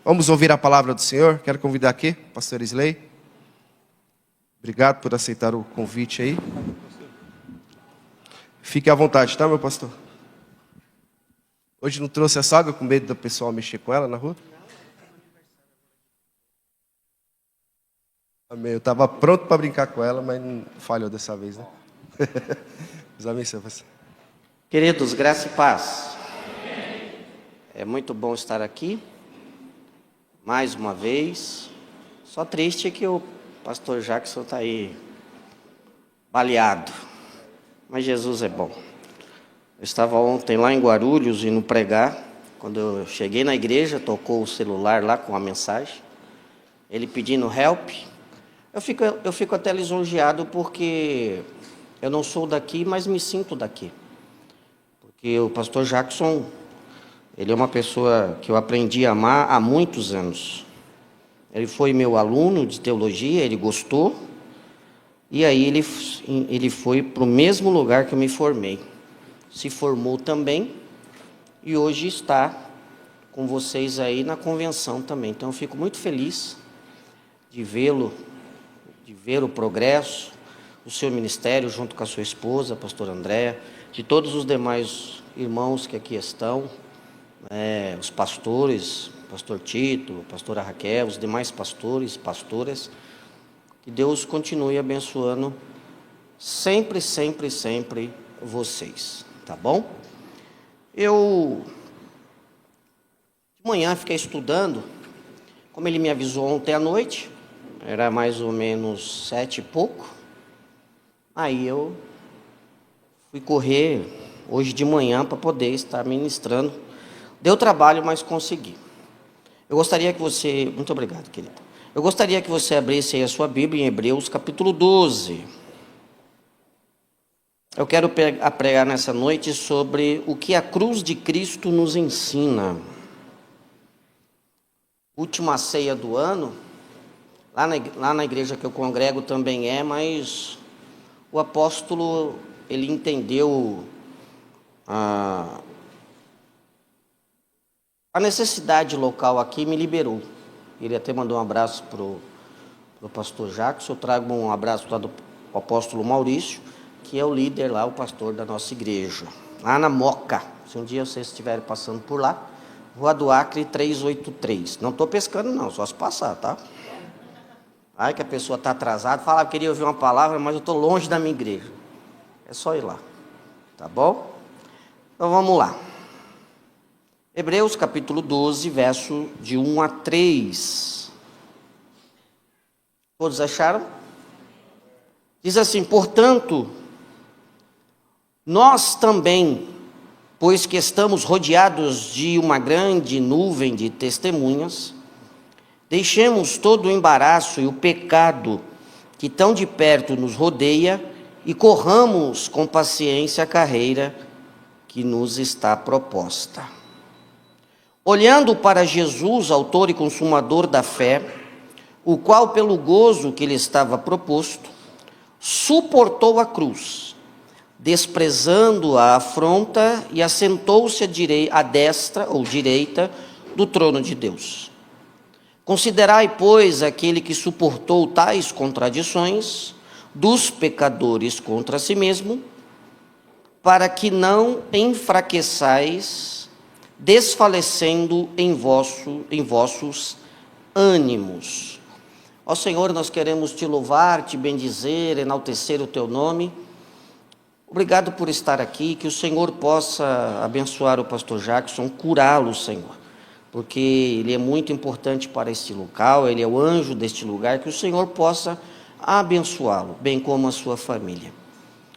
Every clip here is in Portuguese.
Vamos ouvir a palavra do Senhor. Quero convidar aqui o pastor Isley. Obrigado por aceitar o convite aí. Fique à vontade, tá, meu pastor? Hoje não trouxe a sogra com medo do pessoal mexer com ela na rua? Amém. Eu estava pronto para brincar com ela, mas não falhou dessa vez, né? Deus abençoe você. Queridos, graça e paz. É muito bom estar aqui, mais uma vez. Só triste é que o pastor Jackson está aí, baleado. Mas Jesus é bom. Eu estava ontem lá em Guarulhos, indo pregar. Quando eu cheguei na igreja, tocou o celular lá com a mensagem. Ele pedindo help. Eu fico até lisonjeado porque eu não sou daqui, mas me sinto daqui. Porque o pastor Jackson, ele é uma pessoa que eu aprendi a amar há muitos anos. Ele foi meu aluno de teologia, ele gostou. E aí ele foi para o mesmo lugar que eu me formei. Se formou também e hoje está com vocês aí na convenção também. Então eu fico muito feliz de vê-lo, de ver o progresso do seu ministério junto com a sua esposa, a pastora Andréa, de todos os demais irmãos que aqui estão, os pastores, pastor Tito, pastora Raquel, os demais pastores, pastoras. Que Deus continue abençoando sempre, sempre, sempre vocês, tá bom? Eu, de manhã, fiquei estudando, como ele me avisou ontem à noite, era mais ou menos 7 e pouco, aí eu fui correr hoje de manhã para poder estar ministrando. Deu trabalho, mas consegui. Eu gostaria que você... Muito obrigado, querido. Eu gostaria que você abrisse aí a sua Bíblia em Hebreus, capítulo 12. Eu quero pregar nessa noite sobre o que a cruz de Cristo nos ensina. Última ceia do ano, lá na igreja que eu congrego também mas o apóstolo, ele entendeu a necessidade local aqui e me liberou. Ele até mandou um abraço para o pastor Jackson. Eu trago um abraço lá do apóstolo Maurício, que é o líder lá, o pastor da nossa igreja, lá na Moca. Se um dia vocês estiverem passando por lá, Rua do Acre 383. Não estou pescando não, só se passar, tá? Aí que a pessoa está atrasada, fala, queria ouvir uma palavra, mas eu estou longe da minha igreja. É só ir lá, tá bom? Então vamos lá. Hebreus capítulo 12, verso de 1 a 3. Todos acharam? Diz assim: portanto, nós também, pois que estamos rodeados de uma grande nuvem de testemunhas, deixemos todo o embaraço e o pecado que tão de perto nos rodeia e corramos com paciência a carreira que nos está proposta. Olhando para Jesus, autor e consumador da fé, o qual, pelo gozo que lhe estava proposto, suportou a cruz, desprezando a afronta, e assentou-se à destra ou direita do trono de Deus. Considerai, pois, aquele que suportou tais contradições dos pecadores contra si mesmo, para que não enfraqueçais, desfalecendo em vossos ânimos. Ó Senhor, nós queremos te louvar, te bendizer, enaltecer o teu nome. Obrigado por estar aqui, que o Senhor possa abençoar o pastor Jackson, curá-lo, Senhor, porque ele é muito importante para este local, ele é o anjo deste lugar, que o Senhor possa abençoá-lo, bem como a sua família.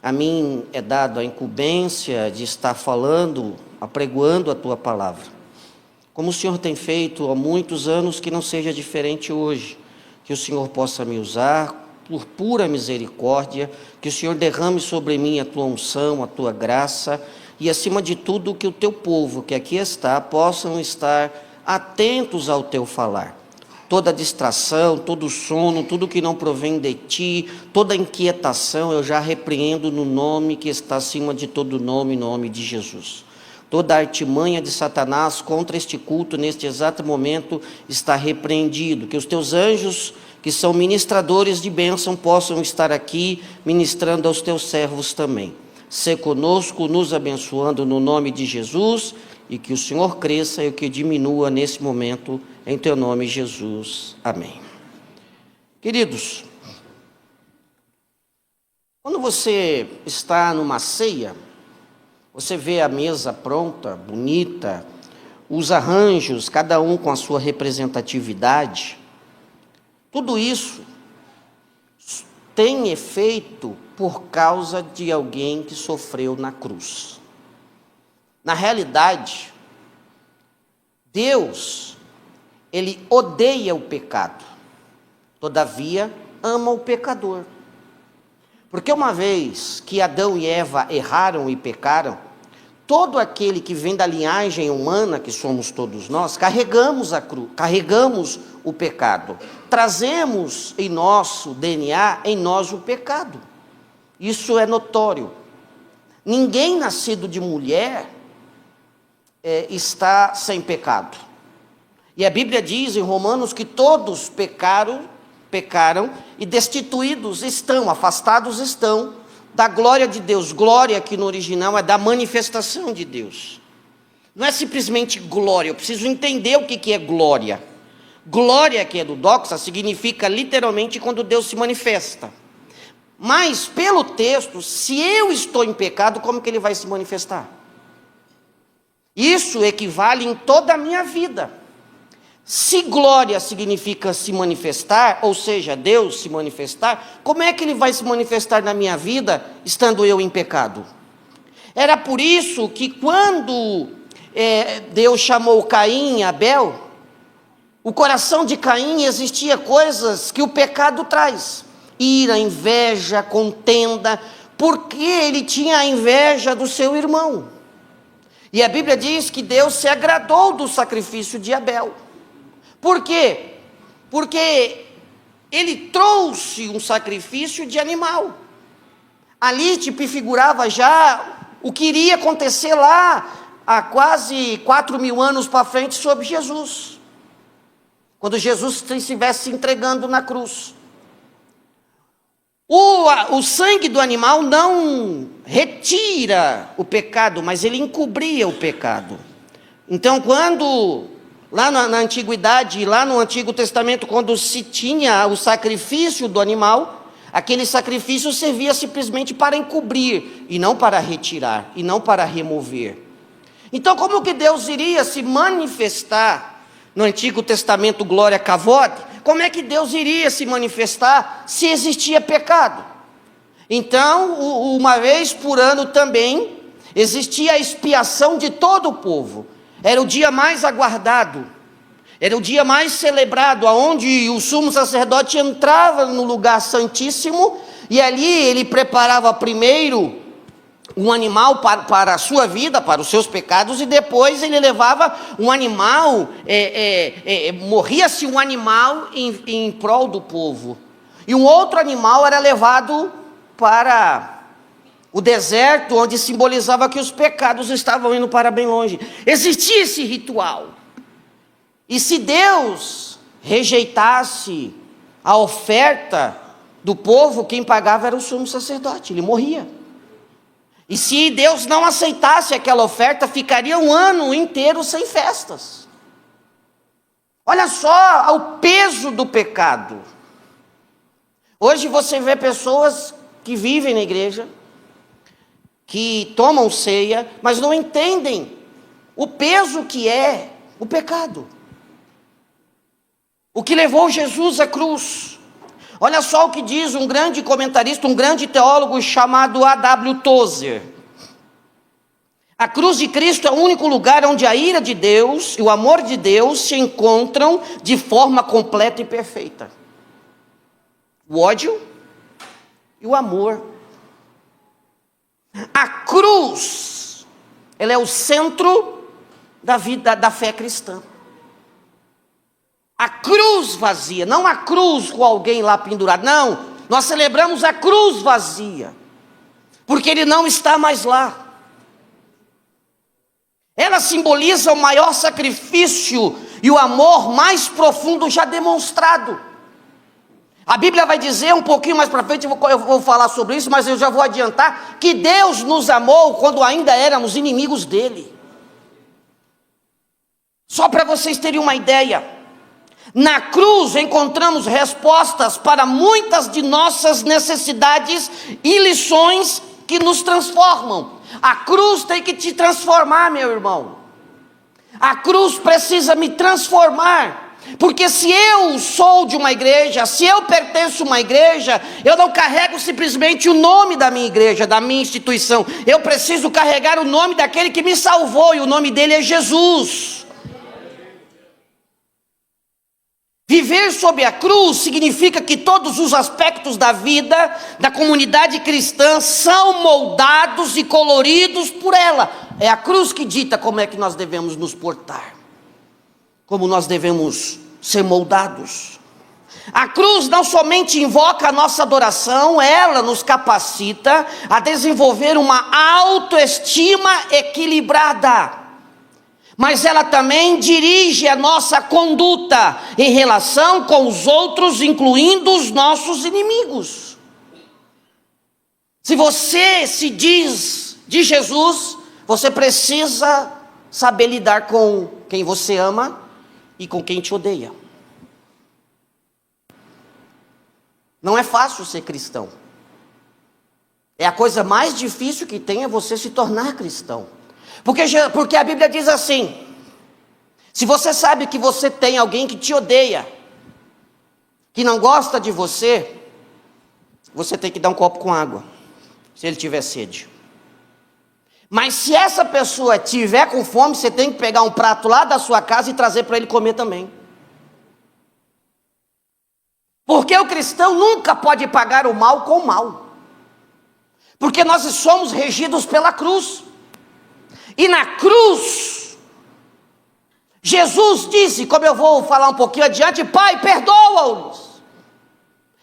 A mim é dado a incumbência de estar falando, apregoando a tua palavra. Como o Senhor tem feito há muitos anos, que não seja diferente hoje. Que o Senhor possa me usar por pura misericórdia, que o Senhor derrame sobre mim a tua unção, a tua graça, e acima de tudo que o teu povo que aqui está, possam estar atentos ao teu falar. Toda distração, todo sono, tudo que não provém de ti, toda inquietação, eu já repreendo no nome que está acima de todo nome, nome de Jesus. Toda artimanha de Satanás contra este culto, neste exato momento, está repreendido. Que os teus anjos, que são ministradores de bênção, possam estar aqui ministrando aos teus servos também. Sê conosco, nos abençoando no nome de Jesus, e que o Senhor cresça e o que diminua nesse momento, em teu nome, Jesus. Amém. Queridos, quando você está numa ceia, você vê a mesa pronta, bonita, os arranjos, cada um com a sua representatividade. Tudo isso tem efeito por causa de alguém que sofreu na cruz. Na realidade, Deus, Ele odeia o pecado, todavia ama o pecador. Porque uma vez que Adão e Eva erraram e pecaram, todo aquele que vem da linhagem humana, que somos todos nós, carregamos a cruz, carregamos o pecado. Trazemos em nosso DNA, em nós o pecado. Isso é notório. Ninguém nascido de mulher está sem pecado. E a Bíblia diz em Romanos que todos pecaram e destituídos estão, afastados estão da glória de Deus. Glória, que no original é da manifestação de Deus. Não é simplesmente glória, eu preciso entender o que é glória. Glória, que é do doxa, significa literalmente quando Deus se manifesta. Mas, pelo texto, se eu estou em pecado, como que ele vai se manifestar? Isso equivale em toda a minha vida. Se glória significa se manifestar, ou seja, Deus se manifestar, como é que ele vai se manifestar na minha vida, estando eu em pecado? Era por isso que quando Deus chamou Caim e Abel, o coração de Caim existia coisas que o pecado traz. Ira, inveja, contenda, porque ele tinha a inveja do seu irmão. E a Bíblia diz que Deus se agradou do sacrifício de Abel. Por quê? Porque ele trouxe um sacrifício de animal. Ali tipificava já o que iria acontecer lá há quase 4.000 anos para frente sobre Jesus. Quando Jesus estivesse se entregando na cruz. O sangue do animal não retira o pecado, mas ele encobria o pecado. Então, quando, lá na antiguidade, lá no Antigo Testamento, quando se tinha o sacrifício do animal, aquele sacrifício servia simplesmente para encobrir, e não para retirar, e não para remover. Então, como que Deus iria se manifestar no Antigo Testamento, glória Kavod? Como é que Deus iria se manifestar se existia pecado? Então, uma vez por ano também, existia a expiação de todo o povo. Era o dia mais aguardado, era o dia mais celebrado, onde o sumo sacerdote entrava no lugar santíssimo, e ali ele preparava primeiro um animal para a sua vida, para os seus pecados, e depois ele levava um animal, morria-se um animal em prol do povo, e um outro animal era levado para o deserto, onde simbolizava que os pecados estavam indo para bem longe. Existia esse ritual, e se Deus rejeitasse a oferta do povo, quem pagava era o sumo sacerdote, ele morria. E se Deus não aceitasse aquela oferta, ficaria um ano inteiro sem festas. Olha só o peso do pecado. Hoje você vê pessoas que vivem na igreja, que tomam ceia, mas não entendem o peso que é o pecado. O que levou Jesus à cruz. Olha só o que diz um grande comentarista, um grande teólogo chamado A.W. Tozer. A cruz de Cristo é o único lugar onde a ira de Deus e o amor de Deus se encontram de forma completa e perfeita. O ódio e o amor. A cruz, ela é o centro da vida, da fé cristã. A cruz vazia, não a cruz com alguém lá pendurado, não, nós celebramos a cruz vazia, porque ele não está mais lá. Ela simboliza o maior sacrifício e o amor mais profundo já demonstrado. A Bíblia vai dizer um pouquinho mais para frente, eu vou falar sobre isso, mas eu já vou adiantar, que Deus nos amou quando ainda éramos inimigos dele. Só para vocês terem uma ideia, na cruz encontramos respostas para muitas de nossas necessidades e lições que nos transformam. A cruz tem que te transformar, meu irmão. A cruz precisa me transformar, porque se eu sou de uma igreja, se eu pertenço a uma igreja, eu não carrego simplesmente o nome da minha igreja, da minha instituição. Eu preciso carregar o nome daquele que me salvou, e o nome dele é Jesus. Viver sob a cruz significa que todos os aspectos da vida da comunidade cristã são moldados e coloridos por ela. É a cruz que dita como é que nós devemos nos portar, como nós devemos ser moldados. A cruz não somente invoca a nossa adoração, ela nos capacita a desenvolver uma autoestima equilibrada. Mas ela também dirige a nossa conduta em relação com os outros, incluindo os nossos inimigos. Se você se diz de Jesus, você precisa saber lidar com quem você ama e com quem te odeia. Não é fácil ser cristão. É a coisa mais difícil que tem, é você se tornar cristão. Porque a Bíblia diz assim: se você sabe que você tem alguém que te odeia, que não gosta de você, você tem que dar um copo com água, se ele tiver sede. Mas se essa pessoa tiver com fome, você tem que pegar um prato lá da sua casa e trazer para ele comer também. Porque o cristão nunca pode pagar o mal com o mal, porque nós somos regidos pela cruz. E na cruz, Jesus disse, como eu vou falar um pouquinho adiante: Pai, perdoa-os,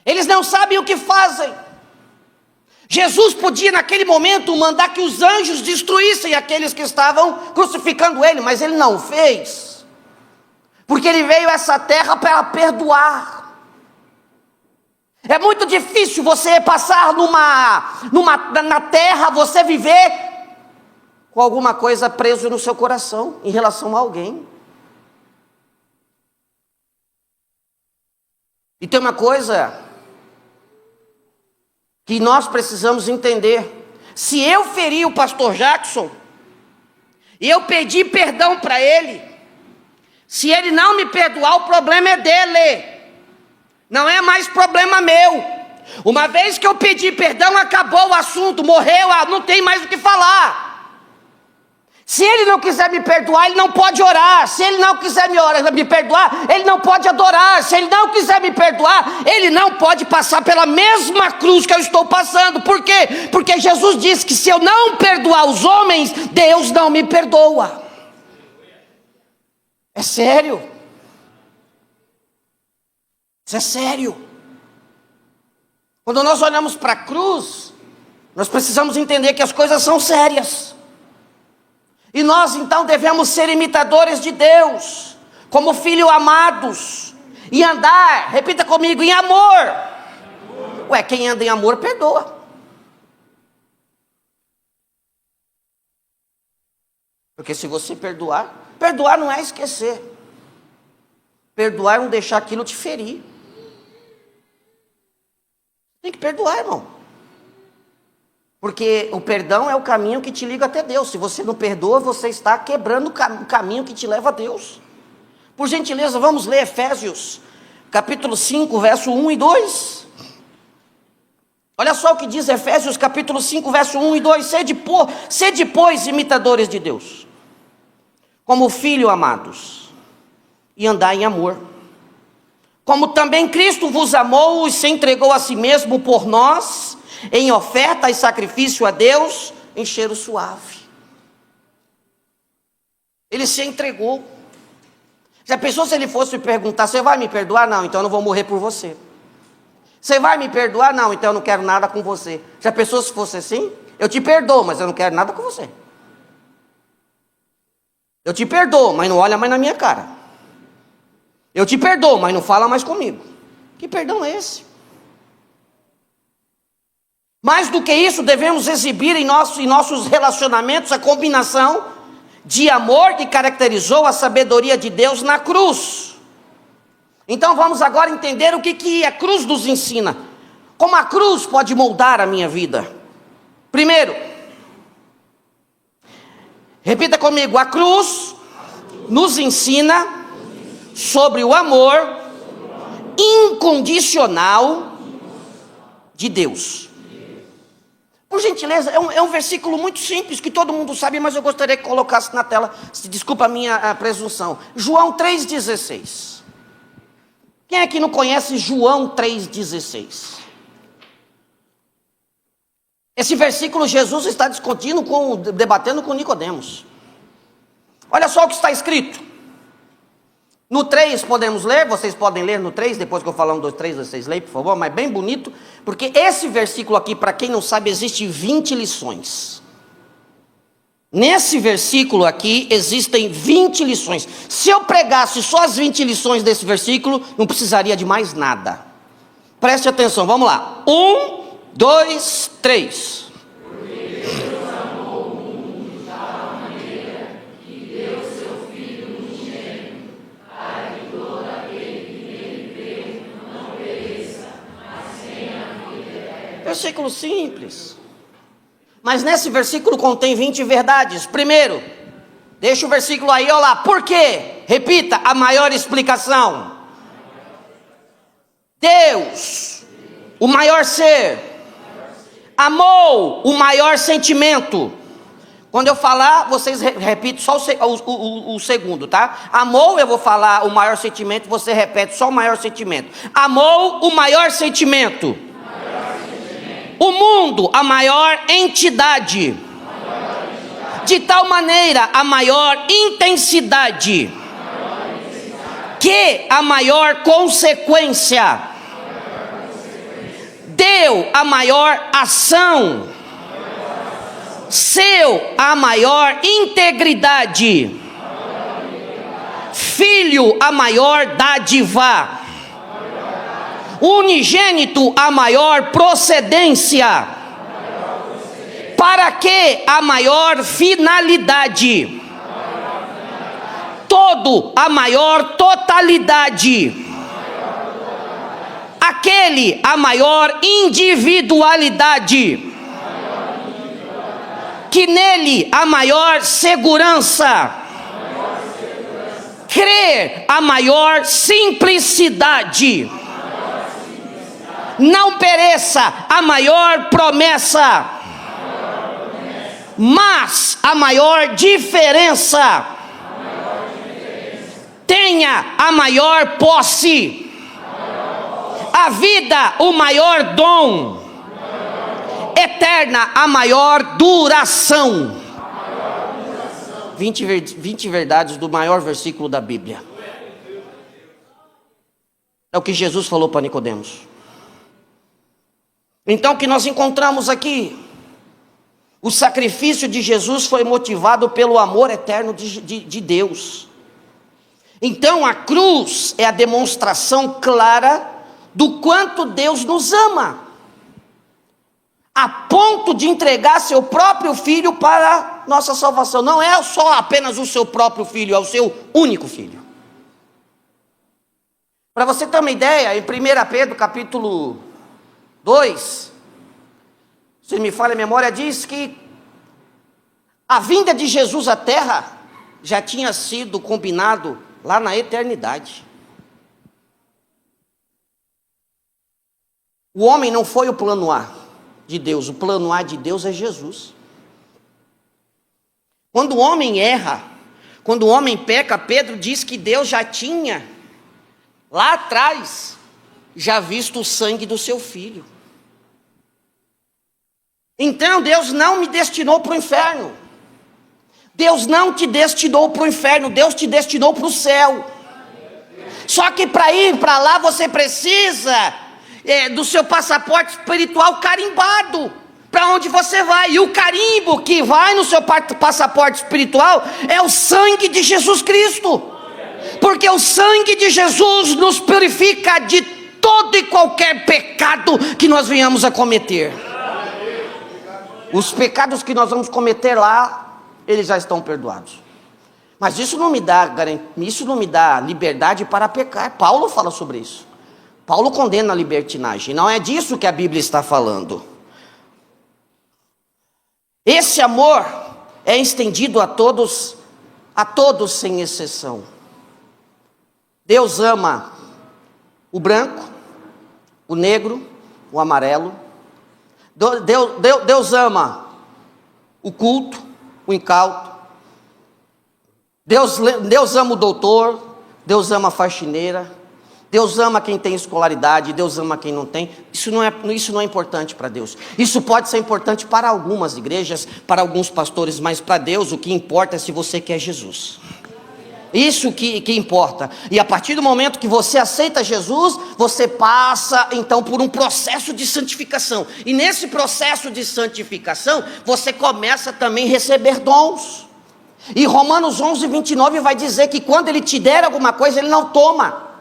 eles não sabem o que fazem. Jesus podia naquele momento mandar que os anjos destruíssem aqueles que estavam crucificando ele, mas ele não fez, porque ele veio a essa terra para perdoar. É muito difícil você passar na terra, você viver com alguma coisa preso no seu coração em relação a alguém. E tem uma coisa que nós precisamos entender: se eu feri o pastor Jackson e eu pedi perdão para ele, se ele não me perdoar, o problema é dele, não é mais problema meu. Uma vez que eu pedi perdão, acabou o assunto, morreu, não tem mais o que falar. Se ele não quiser me perdoar, ele não pode orar. Se ele não quiser me perdoar, ele não pode adorar. Se ele não quiser me perdoar, ele não pode passar pela mesma cruz que eu estou passando. Por quê? Porque Jesus disse que se eu não perdoar os homens, Deus não me perdoa. É sério. Isso é sério. Quando nós olhamos para a cruz, nós precisamos entender que as coisas são sérias. E nós então devemos ser imitadores de Deus, como filhos amados, e andar, repita comigo, em amor. Ué, quem anda em amor perdoa. Porque se você perdoar não é esquecer. Perdoar é não deixar aquilo te ferir. Tem que perdoar, irmão. Porque o perdão é o caminho que te liga até Deus. Se você não perdoa, você está quebrando o caminho que te leva a Deus. Por gentileza, vamos ler Efésios, capítulo 5, verso 1 e 2. Olha só o que diz Efésios, capítulo 5, verso 1 e 2. Sede, pois, imitadores de Deus, como filhos amados, e andai em amor. Como também Cristo vos amou e se entregou a si mesmo por nós, em oferta e sacrifício a Deus, em cheiro suave. Ele se entregou. Já pensou se ele fosse me perguntar: você vai me perdoar? Não, então eu não vou morrer por você. Você vai me perdoar? Não, então eu não quero nada com você. Já pensou se fosse assim? Eu te perdoo, mas eu não quero nada com você. Eu te perdoo, mas não olha mais na minha cara. Eu te perdoo, mas não fala mais comigo. Que perdão é esse? Mais do que isso, devemos exibir em nossos relacionamentos a combinação de amor que caracterizou a sabedoria de Deus na cruz. Então vamos agora entender o que a cruz nos ensina. Como a cruz pode moldar a minha vida. Primeiro, repita comigo, a cruz nos ensina sobre o amor incondicional de Deus. Por gentileza, é um versículo muito simples, que todo mundo sabe, mas eu gostaria que colocasse na tela, desculpa a minha presunção. João 3,16. Quem aqui não conhece João 3,16? Esse versículo Jesus está debatendo com Nicodemos. Olha só o que está escrito. No 3 podemos ler, vocês podem ler no 3, depois que eu falar 1, 2, 3, vocês leem, por favor, mas bem bonito, porque esse versículo aqui, para quem não sabe, existe 20 lições. Nesse versículo aqui, existem 20 lições. Se eu pregasse só as 20 lições desse versículo, não precisaria de mais nada. Preste atenção, vamos lá. 1, 2, 3. Versículo simples. Mas nesse versículo contém 20 verdades. Primeiro, deixa o versículo aí, olha lá. Por quê? Repita a maior explicação. Deus, o maior ser, amou o maior sentimento. Quando eu falar, vocês repetem só o segundo, tá? Amou, eu vou falar o maior sentimento, você repete só o maior sentimento. Amou o maior sentimento. O mundo, a maior entidade. De tal maneira, a maior intensidade. Que a maior consequência. Deu a maior ação. Seu a maior integridade. Filho a maior dádiva. Unigênito a maior procedência. Para que a maior finalidade. Todo a maior totalidade. Aquele a maior individualidade. Que nele a maior segurança. Crer a maior simplicidade. Não pereça a maior promessa, mas a maior diferença. Tenha a maior posse, a vida o maior dom, eterna a maior duração. 20 verdades do maior versículo da Bíblia. É o que Jesus falou para Nicodemos. Então o que nós encontramos aqui? O sacrifício de Jesus foi motivado pelo amor eterno de Deus. Então a cruz é a demonstração clara do quanto Deus nos ama, a ponto de entregar seu próprio filho para nossa salvação. Não é só apenas o seu próprio filho, é o seu único filho. Para você ter uma ideia, em 1 Pedro capítulo 2, se me falha a memória, diz que a vinda de Jesus à terra já tinha sido combinado lá na eternidade. O homem não foi o plano A de Deus, o plano A de Deus é Jesus. Quando o homem erra, quando o homem peca, Pedro diz que Deus já tinha, lá atrás, já visto o sangue do seu filho. Então Deus não me destinou para o inferno. Deus não te destinou para o inferno, Deus te destinou para o céu. Só que para ir para lá você precisa do seu passaporte espiritual carimbado. para onde você vai. E o carimbo que vai no seu passaporte espiritual é o sangue de Jesus Cristo. Porque o sangue de Jesus nos purifica de todo e qualquer pecado que nós venhamos a cometer. Os pecados que nós vamos cometer lá, eles já estão perdoados. Mas isso não me dá liberdade para pecar. Paulo fala sobre isso. Paulo condena a libertinagem. Não é disso que a Bíblia está falando. Esse amor é estendido a todos sem exceção. Deus ama o branco, o negro, o amarelo. Deus ama o culto, o incauto. Deus ama o doutor, Deus ama a faxineira, Deus ama quem tem escolaridade, Deus ama quem não tem. Isso não é importante para Deus. Isso pode ser importante para algumas igrejas, para alguns pastores, mas para Deus o que importa é se você quer Jesus. Isso que importa. E a partir do momento que você aceita Jesus, você passa então por um processo de santificação. E nesse processo de santificação, você começa também a receber dons. E Romanos 11:29 vai dizer que quando Ele te der alguma coisa, Ele não toma.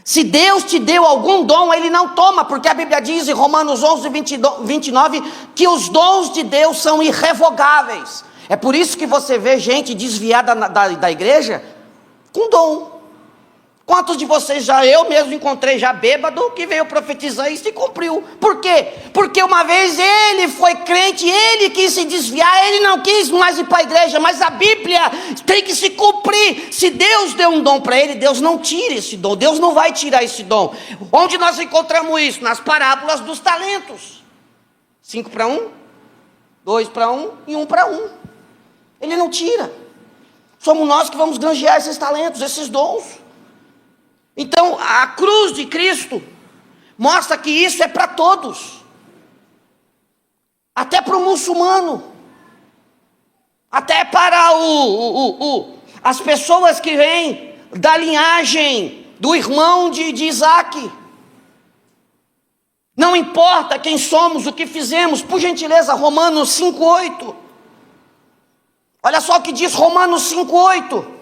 Se Deus te deu algum dom, Ele não toma, porque a Bíblia diz em Romanos 11:29 que os dons de Deus são irrevogáveis. É por isso que você vê gente desviada da igreja com dom. Quantos de vocês eu mesmo encontrei já bêbado que veio profetizar isso e cumpriu? Por quê? Porque uma vez ele foi crente, ele quis se desviar, ele não quis mais ir para a igreja, mas a Bíblia tem que se cumprir. Se Deus deu um dom para ele, Deus não tira esse dom, Deus não vai tirar esse dom. Onde nós encontramos isso? Nas parábolas dos talentos. 5 para 1, 2 para 1 e 1 para 1. Ele não tira. Somos nós que vamos granjear esses talentos, esses dons. Então, a cruz de Cristo mostra que isso é para todos, até para o muçulmano, até para as pessoas que vêm da linhagem do irmão de Isaac. Não importa quem somos, o que fizemos. Por gentileza, Romanos 5:8. Olha só o que diz Romanos 5:8.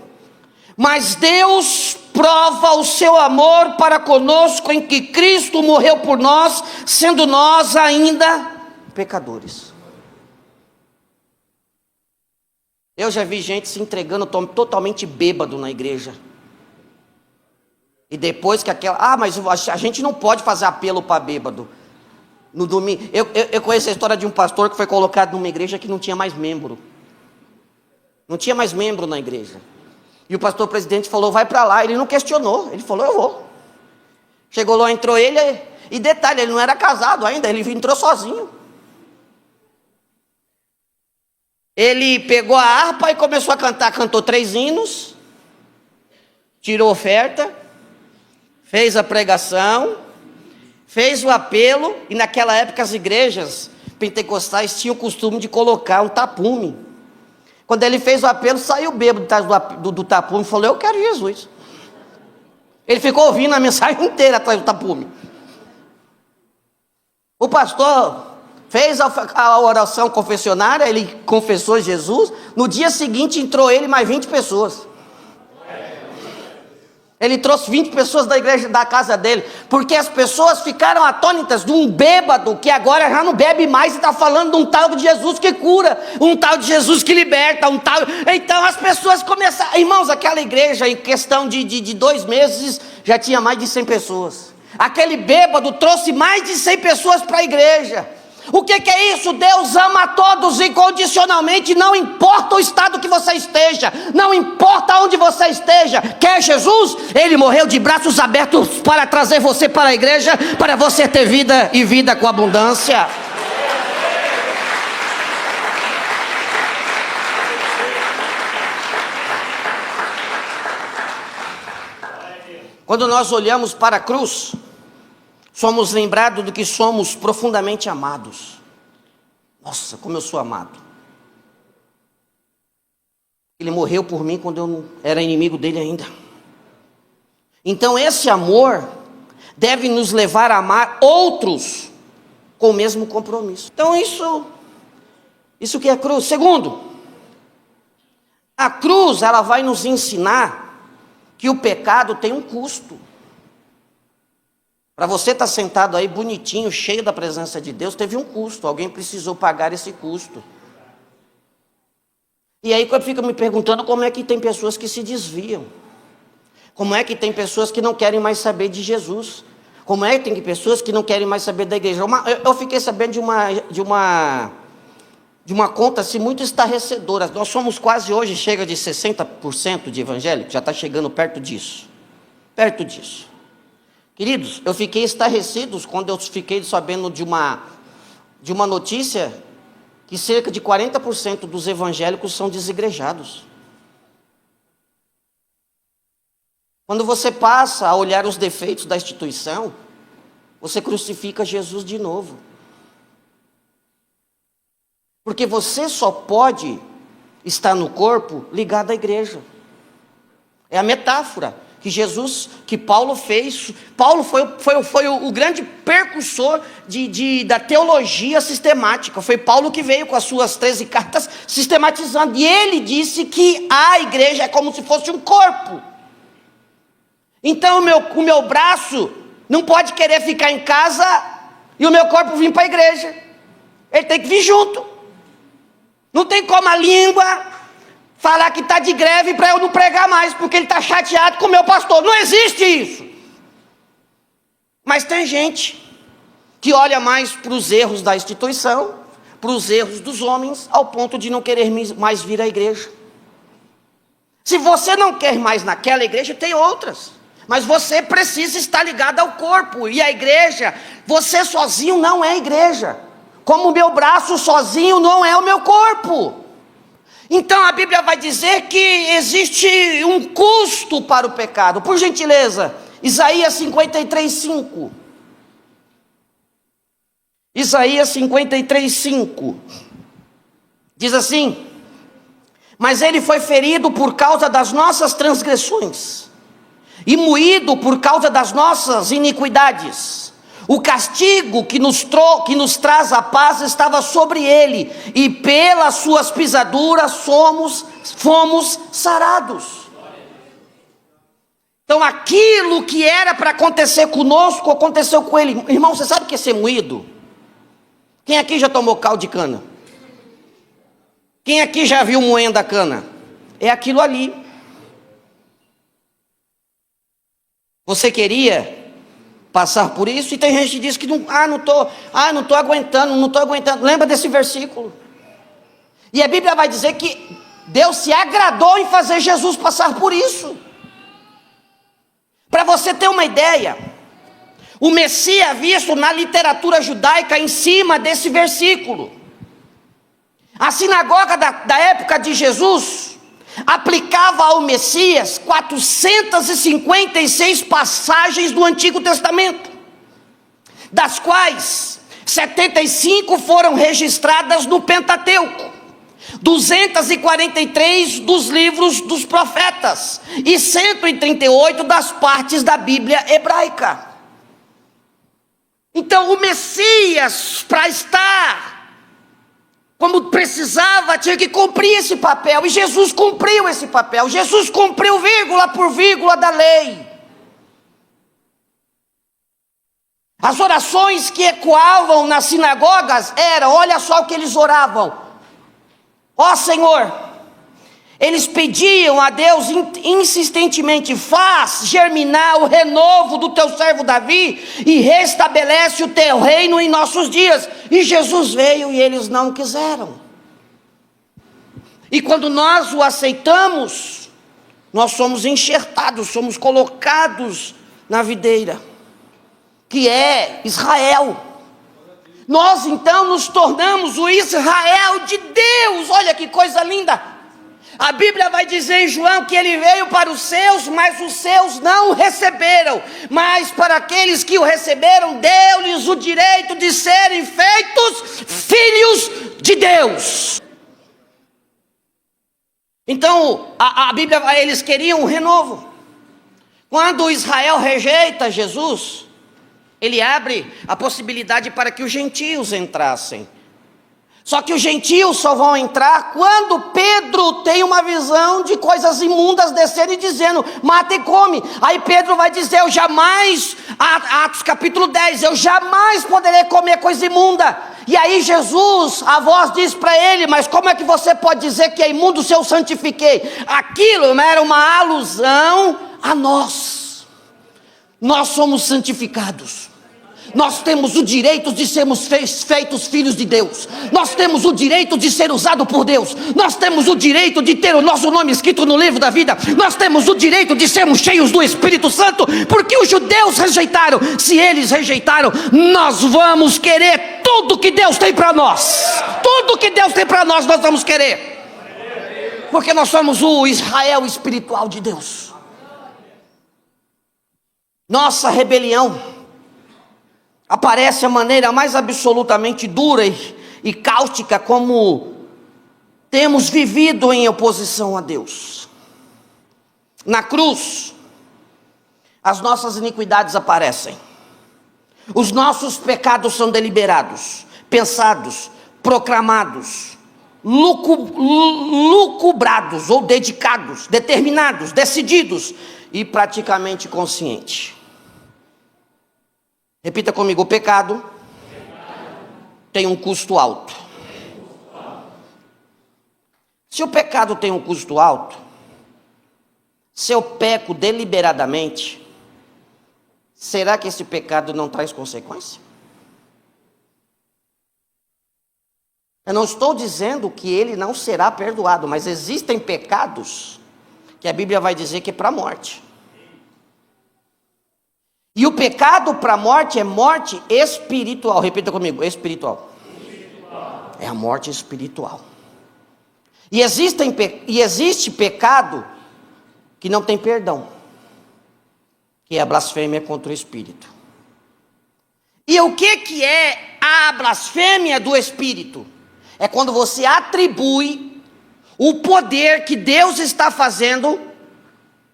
Mas Deus prova o seu amor para conosco em que Cristo morreu por nós, sendo nós ainda pecadores. Eu já vi gente se entregando totalmente bêbado na igreja. E depois que mas a gente não pode fazer apelo para bêbado. No domingo, eu conheço a história de um pastor que foi colocado numa igreja que não tinha mais membro. Não tinha mais membro na igreja. E o pastor presidente falou, vai para lá. Ele não questionou, ele falou, eu vou. Chegou lá, entrou ele, e detalhe, ele não era casado ainda, ele entrou sozinho. Ele pegou a harpa e começou a cantar, cantou 3 hinos, tirou oferta, fez a pregação, fez o apelo, e naquela época as igrejas pentecostais tinham o costume de colocar um tapume. Quando ele fez o apelo, saiu bêbado do tapume e falou, eu quero Jesus. Ele ficou ouvindo a mensagem inteira atrás do tapume. O pastor fez a oração confessionária, ele confessou Jesus. No dia seguinte entrou ele mais 20 pessoas. Ele trouxe 20 pessoas da igreja, da casa dele, porque as pessoas ficaram atônitas de um bêbado que agora já não bebe mais e está falando de um tal de Jesus que cura, um tal de Jesus que liberta, um tal. Então as pessoas começaram, irmãos, aquela igreja em questão de 2 meses já tinha mais de 100 pessoas. Aquele bêbado trouxe mais de 100 pessoas para a igreja. O que é isso? Deus ama a todos incondicionalmente, não importa o estado que você esteja, não importa onde você esteja. Quer Jesus? Ele morreu de braços abertos para trazer você para a igreja, para você ter vida e vida com abundância. Quando nós olhamos para a cruz, somos lembrados do que somos profundamente amados. Nossa, como eu sou amado. Ele morreu por mim quando eu não era inimigo dele ainda. Então esse amor deve nos levar a amar outros com o mesmo compromisso. Então isso que é cruz. Segundo, a cruz, ela vai nos ensinar que o pecado tem um custo. Para você estar sentado aí bonitinho, cheio da presença de Deus, teve um custo. Alguém precisou pagar esse custo. E aí eu fico me perguntando como é que tem pessoas que se desviam. Como é que tem pessoas que não querem mais saber de Jesus. Como é que tem pessoas que não querem mais saber da igreja. Eu fiquei sabendo de uma conta assim, muito estarrecedora. Nós somos quase hoje, chega de 60% de evangélicos, já está chegando perto disso. Perto disso. Queridos, eu fiquei estarrecido quando eu fiquei sabendo de uma notícia que cerca de 40% dos evangélicos são desigrejados. Quando você passa a olhar os defeitos da instituição, você crucifica Jesus de novo. Porque você só pode estar no corpo ligado à igreja. É a metáfora que Paulo fez. Paulo foi o grande precursor da teologia sistemática. Foi Paulo que veio com as suas 13 cartas sistematizando. E ele disse que a igreja é como se fosse um corpo. Então o meu braço não pode querer ficar em casa e o meu corpo vir para a igreja. Ele tem que vir junto. Não tem como a língua falar que está de greve para eu não pregar mais, porque ele está chateado com o meu pastor. Não existe isso. Mas tem gente que olha mais para os erros da instituição, para os erros dos homens, ao ponto de não querer mais vir à igreja. Se você não quer mais naquela igreja, tem outras. Mas você precisa estar ligado ao corpo. E a igreja, você sozinho não é igreja. Como o meu braço sozinho não é o meu corpo. Então a Bíblia vai dizer que existe um custo para o pecado. Por gentileza, Isaías 53:5. Isaías 53:5. Diz assim: mas ele foi ferido por causa das nossas transgressões, e moído por causa das nossas iniquidades. O castigo que nos traz a paz estava sobre ele, e pelas suas pisaduras fomos sarados. Então aquilo que era para acontecer conosco, aconteceu com ele. Irmão, você sabe o que é ser moído? Quem aqui já tomou caldo de cana? Quem aqui já viu moendo a cana? É aquilo ali. Você queria passar por isso? E tem gente que diz que não estou aguentando. Lembra desse versículo? E a Bíblia vai dizer que Deus se agradou em fazer Jesus passar por isso. Para você ter uma ideia, o Messias visto na literatura judaica em cima desse versículo. A sinagoga da época de Jesus aplicava ao Messias 456 passagens do Antigo Testamento, das quais 75 foram registradas no Pentateuco, 243 dos livros dos profetas e 138 das partes da Bíblia hebraica. Então o Messias, para estar como precisava, tinha que cumprir esse papel, e Jesus cumpriu esse papel. Jesus cumpriu vírgula por vírgula da lei. As orações que ecoavam nas sinagogas eram, olha só o que eles oravam: ó Senhor, eles pediam a Deus insistentemente: faz germinar o renovo do teu servo Davi e restabelece o teu reino em nossos dias. E Jesus veio e eles não quiseram. E quando nós o aceitamos, nós somos enxertados, somos colocados na videira, que é Israel. Nós então nos tornamos o Israel de Deus. Olha que coisa linda. A Bíblia vai dizer em João que ele veio para os seus, mas os seus não o receberam. Mas para aqueles que o receberam, deu-lhes o direito de serem feitos filhos de Deus. Então, a Bíblia, eles queriam um renovo. Quando Israel rejeita Jesus, Ele abre a possibilidade para que os gentios entrassem. Só que os gentios só vão entrar quando Pedro tem uma visão de coisas imundas descendo e dizendo, mata e come. Aí Pedro vai dizer, eu jamais, Atos capítulo 10, eu jamais poderei comer coisa imunda. E aí Jesus, a voz diz para ele, mas como é que você pode dizer que é imundo se eu santifiquei? Aquilo era uma alusão a nós. Nós somos santificados. Nós temos o direito de sermos feitos filhos de Deus. Nós temos o direito de ser usado por Deus. Nós temos o direito de ter o nosso nome escrito no livro da vida. Nós temos o direito de sermos cheios do Espírito Santo, porque os judeus rejeitaram. Se eles rejeitaram, nós vamos querer tudo que Deus tem para nós. Tudo que Deus tem para nós, nós vamos querer. Porque nós somos o Israel espiritual de Deus. Nossa rebelião aparece a maneira mais absolutamente dura e cáustica como temos vivido em oposição a Deus. Na cruz, as nossas iniquidades aparecem. Os nossos pecados são deliberados, pensados, proclamados, lucubrados ou dedicados, determinados, decididos e praticamente conscientes. Repita comigo, o pecado tem um custo alto. Se o pecado tem um custo alto, se eu peco deliberadamente, será que esse pecado não traz consequência? Eu não estou dizendo que ele não será perdoado, mas existem pecados que a Bíblia vai dizer que é para a morte. E o pecado para a morte é morte espiritual. Repita comigo, espiritual. É a morte espiritual. E existe pecado que não tem perdão, que é a blasfêmia contra o Espírito. E o que é a blasfêmia do Espírito? É quando você atribui o poder que Deus está fazendo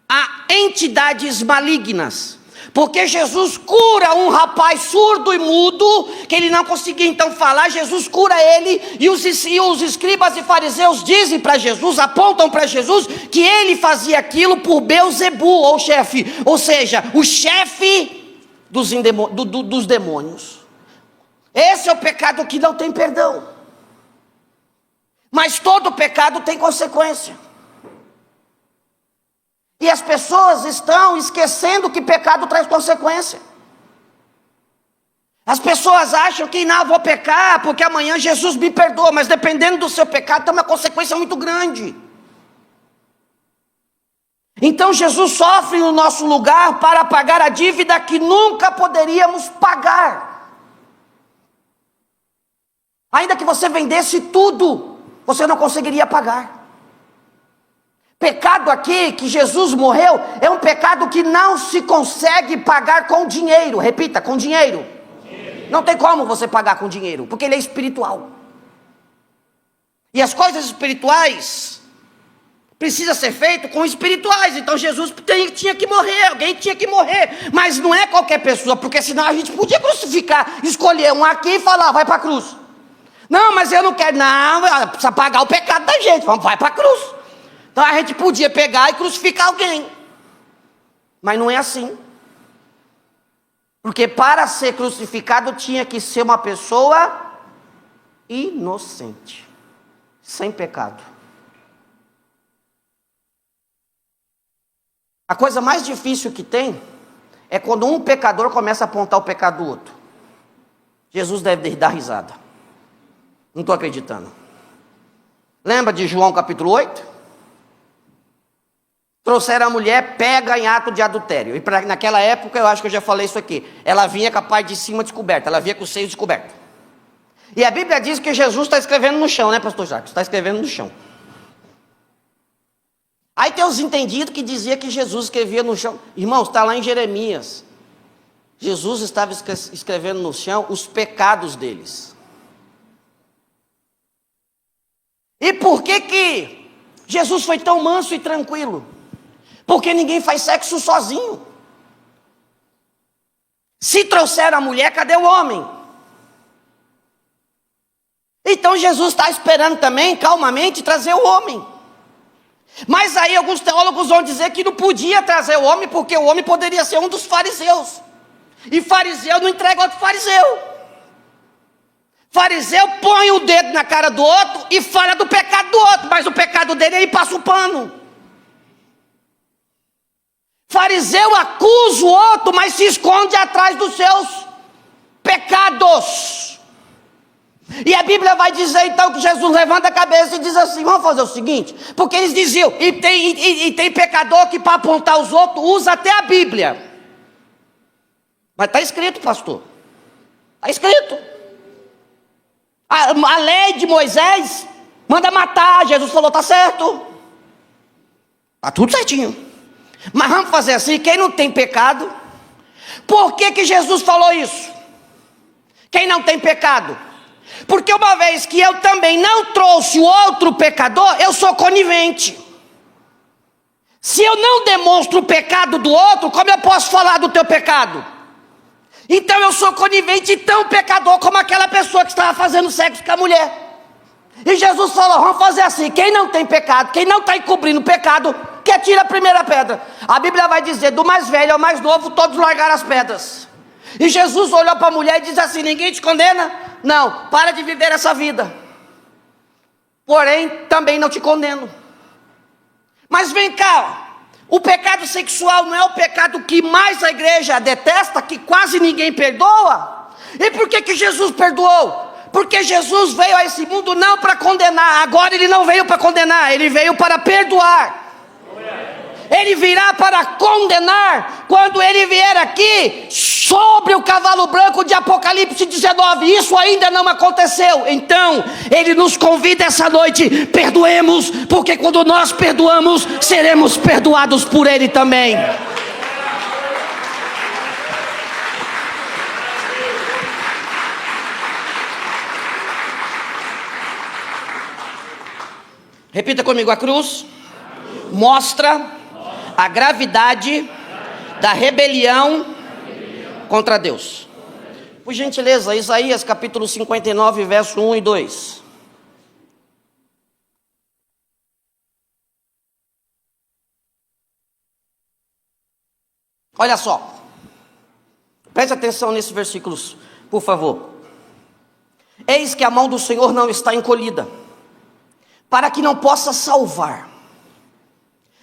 a entidades malignas. Porque Jesus cura um rapaz surdo e mudo, que ele não conseguia então falar, Jesus cura ele, e os escribas e fariseus dizem para Jesus, apontam para Jesus, que ele fazia aquilo por Beelzebu, ou chefe, ou seja, o chefe dos demônios. Esse é o pecado que não tem perdão. Mas todo pecado tem consequência. E as pessoas estão esquecendo que pecado traz consequência. As pessoas acham que não, vou pecar porque amanhã Jesus me perdoa, mas dependendo do seu pecado tem uma consequência muito grande. Então Jesus sofre no nosso lugar para pagar a dívida que nunca poderíamos pagar. Ainda que você vendesse tudo, você não conseguiria pagar. Pecado aqui, que Jesus morreu, é um pecado que não se consegue pagar com dinheiro. Repita, com dinheiro. Não tem como você pagar com dinheiro, porque ele é espiritual. E as coisas espirituais precisam ser feitas com espirituais. Então Jesus tinha que morrer, alguém tinha que morrer. Mas não é qualquer pessoa, porque senão a gente podia crucificar, escolher um aqui e falar, vai para a cruz. Não, mas eu não quero, não, precisa pagar o pecado da gente, vai para a cruz. Então a gente podia pegar e crucificar alguém. Mas não é assim. Porque para ser crucificado tinha que ser uma pessoa inocente, sem pecado. A coisa mais difícil que tem é quando um pecador começa a apontar o pecado do outro. Jesus deve dar risada. Não estou acreditando. Lembra de João capítulo 8? Trouxeram a mulher pega em ato de adultério. E naquela época, eu acho que eu já falei isso aqui, ela vinha com a parte de cima descoberta, ela vinha com os seios descobertos. E a Bíblia diz que Jesus está escrevendo no chão, né, pastor Jacques? Está escrevendo no chão. Aí tem os entendidos que diziam que Jesus escrevia no chão. Irmãos, está lá em Jeremias. Jesus estava escrevendo no chão os pecados deles. E por que Jesus foi tão manso e tranquilo? Porque ninguém faz sexo sozinho. Se trouxeram a mulher, cadê o homem? Então Jesus está esperando também, calmamente, trazer o homem. Mas aí alguns teólogos vão dizer que não podia trazer o homem, porque o homem poderia ser um dos fariseus. E fariseu não entrega outro fariseu. Fariseu põe o dedo na cara do outro e fala do pecado do outro, mas o pecado dele ele passa o pano. Fariseu acusa o outro, mas se esconde atrás dos seus pecados. E a Bíblia vai dizer então que Jesus levanta a cabeça e diz assim: vamos fazer o seguinte, porque eles diziam, e tem pecador que para apontar os outros usa até a Bíblia. Mas está escrito, pastor, está escrito. A lei de Moisés manda matar, Jesus falou, está certo. Está tudo certinho. Mas vamos fazer assim, quem não tem pecado, por que Jesus falou isso? Quem não tem pecado? Porque uma vez que eu também não trouxe o outro pecador, eu sou conivente. Se eu não demonstro o pecado do outro, como eu posso falar do teu pecado? Então eu sou conivente e tão pecador como aquela pessoa que estava fazendo sexo com a mulher. E Jesus falou, vamos fazer assim, quem não tem pecado, quem não está encobrindo o pecado, que atira a primeira pedra. A Bíblia vai dizer, do mais velho ao mais novo, todos largaram as pedras. E Jesus olhou para a mulher e disse assim, ninguém te condena? Não, para de viver essa vida. Porém, também não te condeno. Mas vem cá, o pecado sexual não é o pecado que mais a igreja detesta, que quase ninguém perdoa? E por que Jesus perdoou? Porque Jesus veio a esse mundo não para condenar. Agora ele não veio para condenar, ele veio para perdoar. Ele virá para condenar quando ele vier aqui sobre o cavalo branco de Apocalipse 19. Isso ainda não aconteceu. Então ele nos convida essa noite, perdoemos, porque quando nós perdoamos, seremos perdoados por ele também. Repita comigo, a cruz mostra a gravidade da rebelião contra Deus. Por gentileza, Isaías capítulo 59, verso 1 e 2. Olha só, preste atenção nesses versículos, por favor. Eis que a mão do Senhor não está encolhida, para que não possa salvar,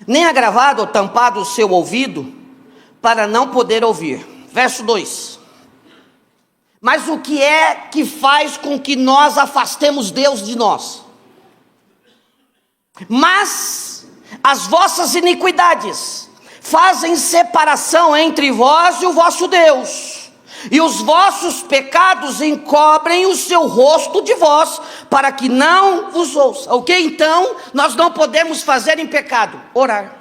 nem agravado ou tampado o seu ouvido, para não poder ouvir. Verso 2. Mas o que é que faz com que nós afastemos Deus de nós? Mas as vossas iniquidades fazem separação entre vós e o vosso Deus, e os vossos pecados encobrem o seu rosto de vós, para que não vos ouça. O que então nós não podemos fazer em pecado? Orar,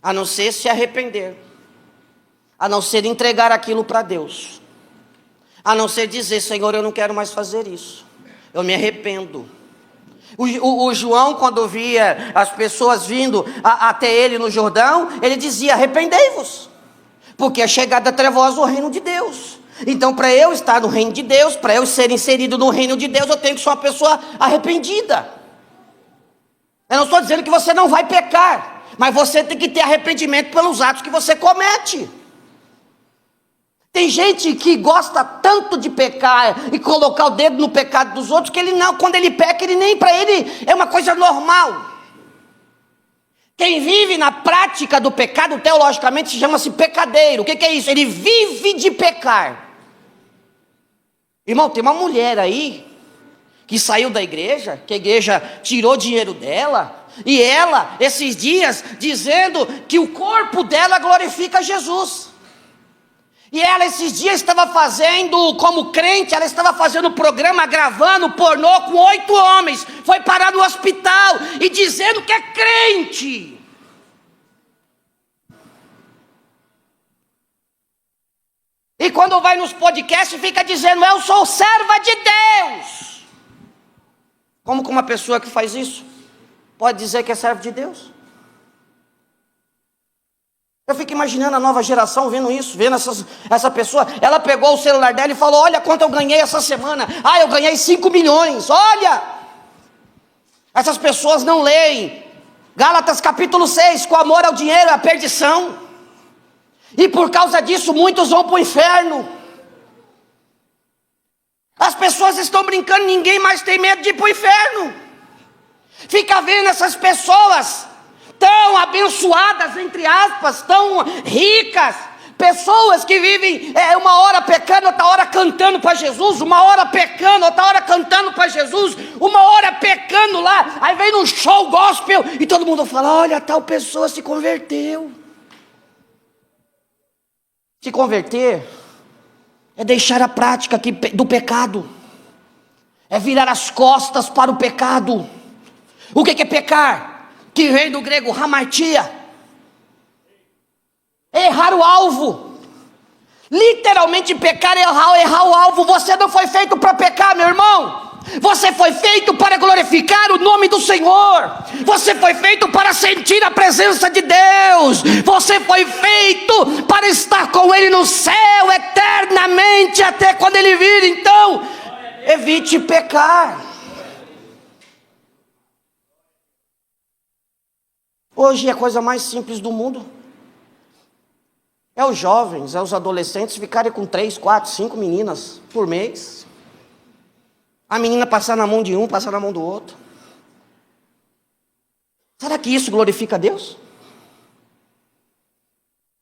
a não ser se arrepender, a não ser entregar aquilo para Deus, a não ser dizer, Senhor, eu não quero mais fazer isso, eu me arrependo. O João, quando via as pessoas vindo até ele no Jordão, ele dizia, arrependei-vos, porque é chegada trevosa o reino de Deus. Então, para eu estar no reino de Deus, para eu ser inserido no reino de Deus, eu tenho que ser uma pessoa arrependida. Eu não estou dizendo que você não vai pecar, mas você tem que ter arrependimento pelos atos que você comete. Tem gente que gosta tanto de pecar e colocar o dedo no pecado dos outros, que ele não, quando ele peca, ele nem para ele é uma coisa normal. Quem vive na prática do pecado, teologicamente, chama-se pecadeiro. O que é isso? Ele vive de pecar. Irmão, tem uma mulher aí, que saiu da igreja, que a igreja tirou dinheiro dela, e ela, esses dias, dizendo que o corpo dela glorifica Jesus. E ela esses dias estava fazendo, como crente, ela estava fazendo programa, gravando pornô com 8 homens, foi parar no hospital, e dizendo que é crente. E quando vai nos podcasts, fica dizendo, eu sou serva de Deus. Como que uma pessoa que faz isso pode dizer que é servo de Deus? Eu fico imaginando a nova geração vendo isso, vendo essa pessoa. Ela pegou o celular dela e falou: olha quanto eu ganhei essa semana. Ah, eu ganhei 5 milhões, olha. Essas pessoas não leem Gálatas capítulo 6, com amor ao dinheiro é a perdição. E por causa disso muitos vão para o inferno. As pessoas estão brincando, ninguém mais tem medo de ir para o inferno. Fica vendo essas pessoas tão abençoadas, entre aspas, tão ricas, pessoas que vivem uma hora pecando, outra hora cantando para Jesus, uma hora pecando, outra hora cantando para Jesus, uma hora pecando lá, aí vem num show gospel e todo mundo fala: olha, tal pessoa se converteu. Se converter é deixar a prática do pecado, é virar as costas para o pecado. O que é pecar? Que vem do grego hamartia, errar o alvo. Literalmente pecar é errar o alvo. Você não foi feito para pecar, meu irmão. Você foi feito para glorificar o nome do Senhor. Você foi feito para sentir a presença de Deus. Você foi feito para estar com Ele no céu eternamente, até quando Ele vir. Então, evite pecar. Hoje é a coisa mais simples do mundo. É os jovens, é os adolescentes ficarem com 3, 4, 5 meninas por mês. A menina passar na mão de um, passar na mão do outro. Será que isso glorifica a Deus?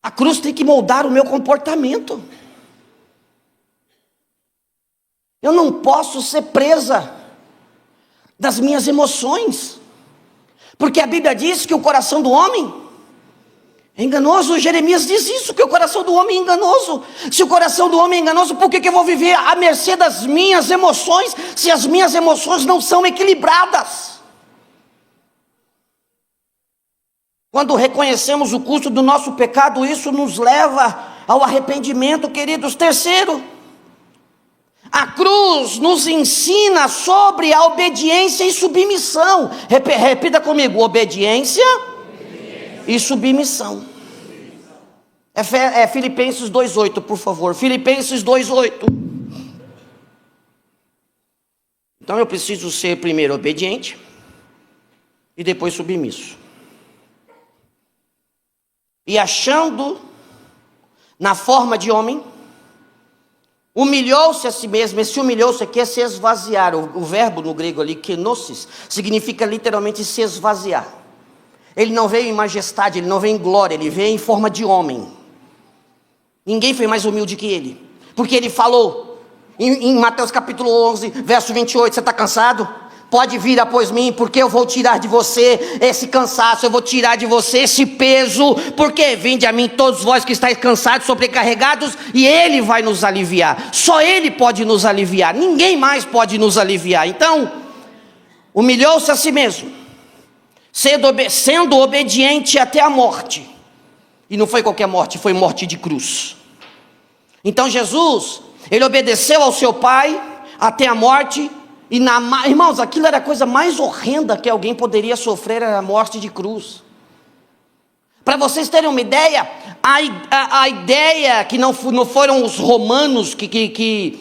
A cruz tem que moldar o meu comportamento. Eu não posso ser presa das minhas emoções. Porque a Bíblia diz que o coração do homem é enganoso. Jeremias diz isso, que o coração do homem é enganoso. Se o coração do homem é enganoso, por que eu vou viver à mercê das minhas emoções, se as minhas emoções não são equilibradas? Quando reconhecemos o custo do nosso pecado, isso nos leva ao arrependimento, queridos. Terceiro, a cruz nos ensina sobre a obediência e submissão. Repita comigo: obediência e submissão. É Filipenses 2,8, por favor. Filipenses 2,8. Então eu preciso ser primeiro obediente e depois submisso. E achando na forma de homem, humilhou-se a si mesmo. Esse humilhou-se aqui é se esvaziar. O verbo no grego ali, kenosis, significa literalmente se esvaziar. Ele não veio em majestade, ele não veio em glória, ele veio em forma de homem. Ninguém foi mais humilde que ele. Porque ele falou em Mateus capítulo 11, verso 28, você está cansado? Pode vir após mim, porque eu vou tirar de você esse cansaço, eu vou tirar de você esse peso, porque vinde a mim todos vós que estáis cansados, sobrecarregados, e Ele vai nos aliviar. Só Ele pode nos aliviar, ninguém mais pode nos aliviar. Então, humilhou-se a si mesmo, sendo obediente até a morte. E não foi qualquer morte, foi morte de cruz. Então Jesus, Ele obedeceu ao seu Pai até a morte. E irmãos, aquilo era a coisa mais horrenda que alguém poderia sofrer, era a morte de cruz. Para vocês terem uma ideia, a ideia que não foram os romanos que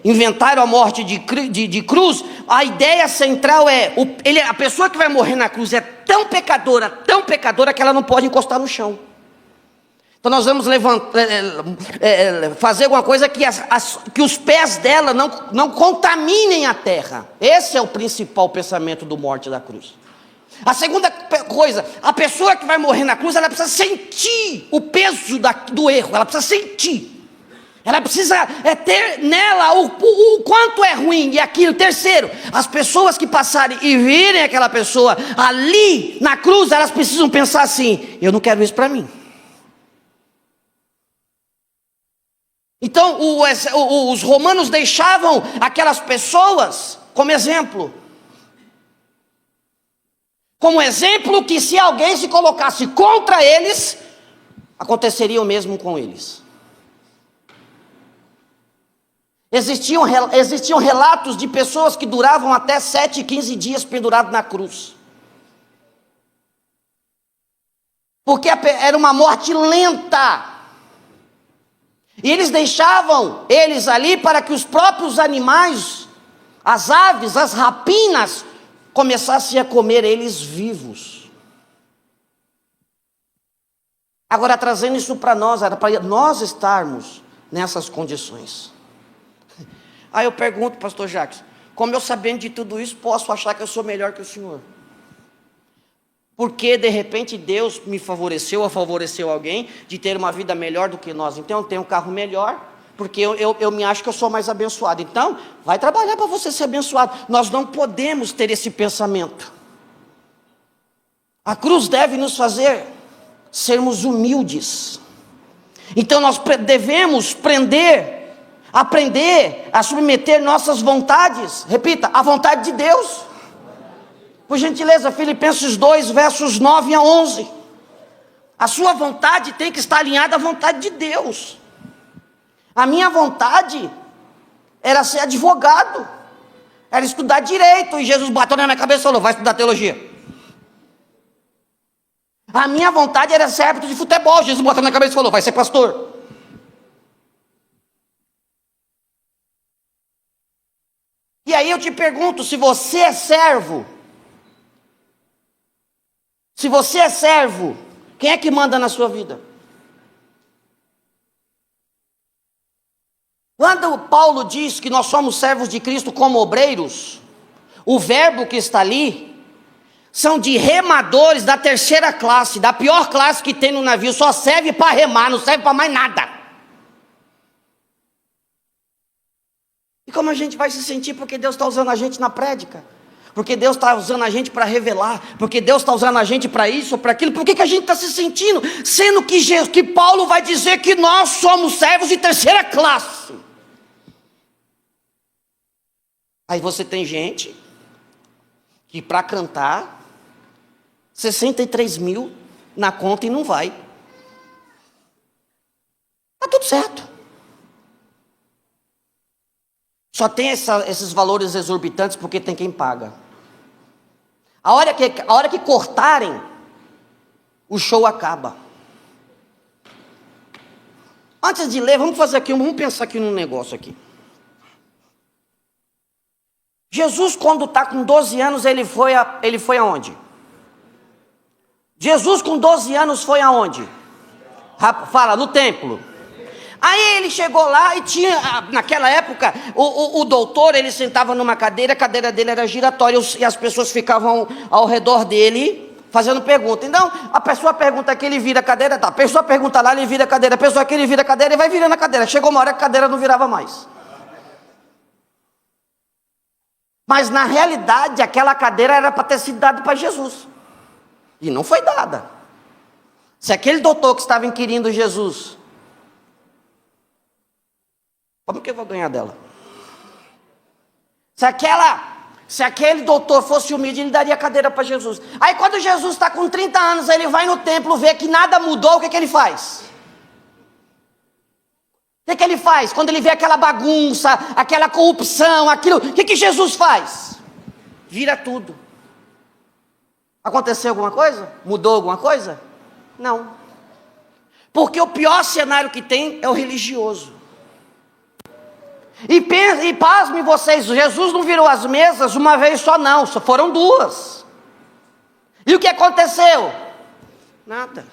inventaram a morte de cruz, a ideia central é, a pessoa que vai morrer na cruz é tão pecadora que ela não pode encostar no chão. Então nós vamos fazer alguma coisa que os pés dela não contaminem a terra. Esse é o principal pensamento do morte da cruz. A segunda coisa, a pessoa que vai morrer na cruz, ela precisa sentir o peso do erro, ela precisa sentir. Ela precisa ter nela o quanto é ruim. E aquilo, terceiro, as pessoas que passarem e virem aquela pessoa ali na cruz, elas precisam pensar assim: eu não quero isso para mim. Então os romanos deixavam aquelas pessoas como exemplo. Como exemplo que se alguém se colocasse contra eles, aconteceria o mesmo com eles. Existiam relatos de pessoas que duravam até 7, 15 dias pendurados na cruz. porque era uma morte lenta. E eles deixavam eles ali para que os próprios animais, as aves, as rapinas, começassem a comer eles vivos. Agora, trazendo isso para nós, era para nós estarmos nessas condições. Aí eu pergunto, pastor Jacques, como eu sabendo de tudo isso, posso achar que eu sou melhor que o senhor? Porque de repente Deus me favoreceu ou favoreceu alguém de ter uma vida melhor do que nós. Então eu tenho um carro melhor, porque eu me acho que eu sou mais abençoado. Então, vai trabalhar para você ser abençoado. Nós não podemos ter esse pensamento. A cruz deve nos fazer sermos humildes. Então nós devemos aprender a submeter nossas vontades. Repita, a vontade de Deus. Por gentileza, Filipenses 2, versos 9 a 11. A sua vontade tem que estar alinhada à vontade de Deus. A minha vontade era ser advogado, era estudar direito, e Jesus bateu na minha cabeça e falou, vai estudar teologia. A minha vontade era ser árbitro de futebol, Jesus bateu na minha cabeça e falou, vai ser pastor. E aí eu te pergunto, se você é servo, quem é que manda na sua vida? Quando Paulo diz que nós somos servos de Cristo como obreiros, o verbo que está ali, são de remadores da terceira classe, da pior classe que tem no navio, só serve para remar, não serve para mais nada. E como a gente vai se sentir porque Deus está usando a gente na prédica? Porque Deus está usando a gente para revelar, porque Deus está usando a gente para isso ou para aquilo, por que a gente está se sentindo? Sendo que Paulo vai dizer que nós somos servos de terceira classe. Aí você tem gente que para cantar, 63 mil na conta e não vai. Está tudo certo. Só tem esses valores exorbitantes porque tem quem paga. A hora que cortarem, o show acaba. Antes de ler, vamos pensar aqui num negócio aqui. Jesus, quando está com 12 anos, ele foi aonde? Jesus com 12 anos foi aonde? Fala, no templo. Aí ele chegou lá e tinha, naquela época, o doutor, ele sentava numa cadeira, a cadeira dele era giratória, e as pessoas ficavam ao redor dele, fazendo pergunta. Então, a pessoa pergunta aqui, ele vira a cadeira, tá. A pessoa pergunta lá, ele vira a cadeira. A pessoa aqui, ele vira a cadeira e vai virando a cadeira. Chegou uma hora que a cadeira não virava mais. Mas na realidade, aquela cadeira era para ter sido dada para Jesus. E não foi dada. Se aquele doutor que estava inquirindo Jesus, como que eu vou ganhar dela? Se aquele doutor fosse humilde, ele daria a cadeira para Jesus. Aí quando Jesus está com 30 anos, ele vai no templo, vê que nada mudou, o que ele faz? O que ele faz? Quando ele vê aquela bagunça, aquela corrupção, aquilo, o que Jesus faz? Vira tudo. Aconteceu alguma coisa? Mudou alguma coisa? Não. Porque o pior cenário que tem é o religioso. E pasmem vocês, Jesus não virou as mesas uma vez só não, só foram duas. E o que aconteceu? Nada.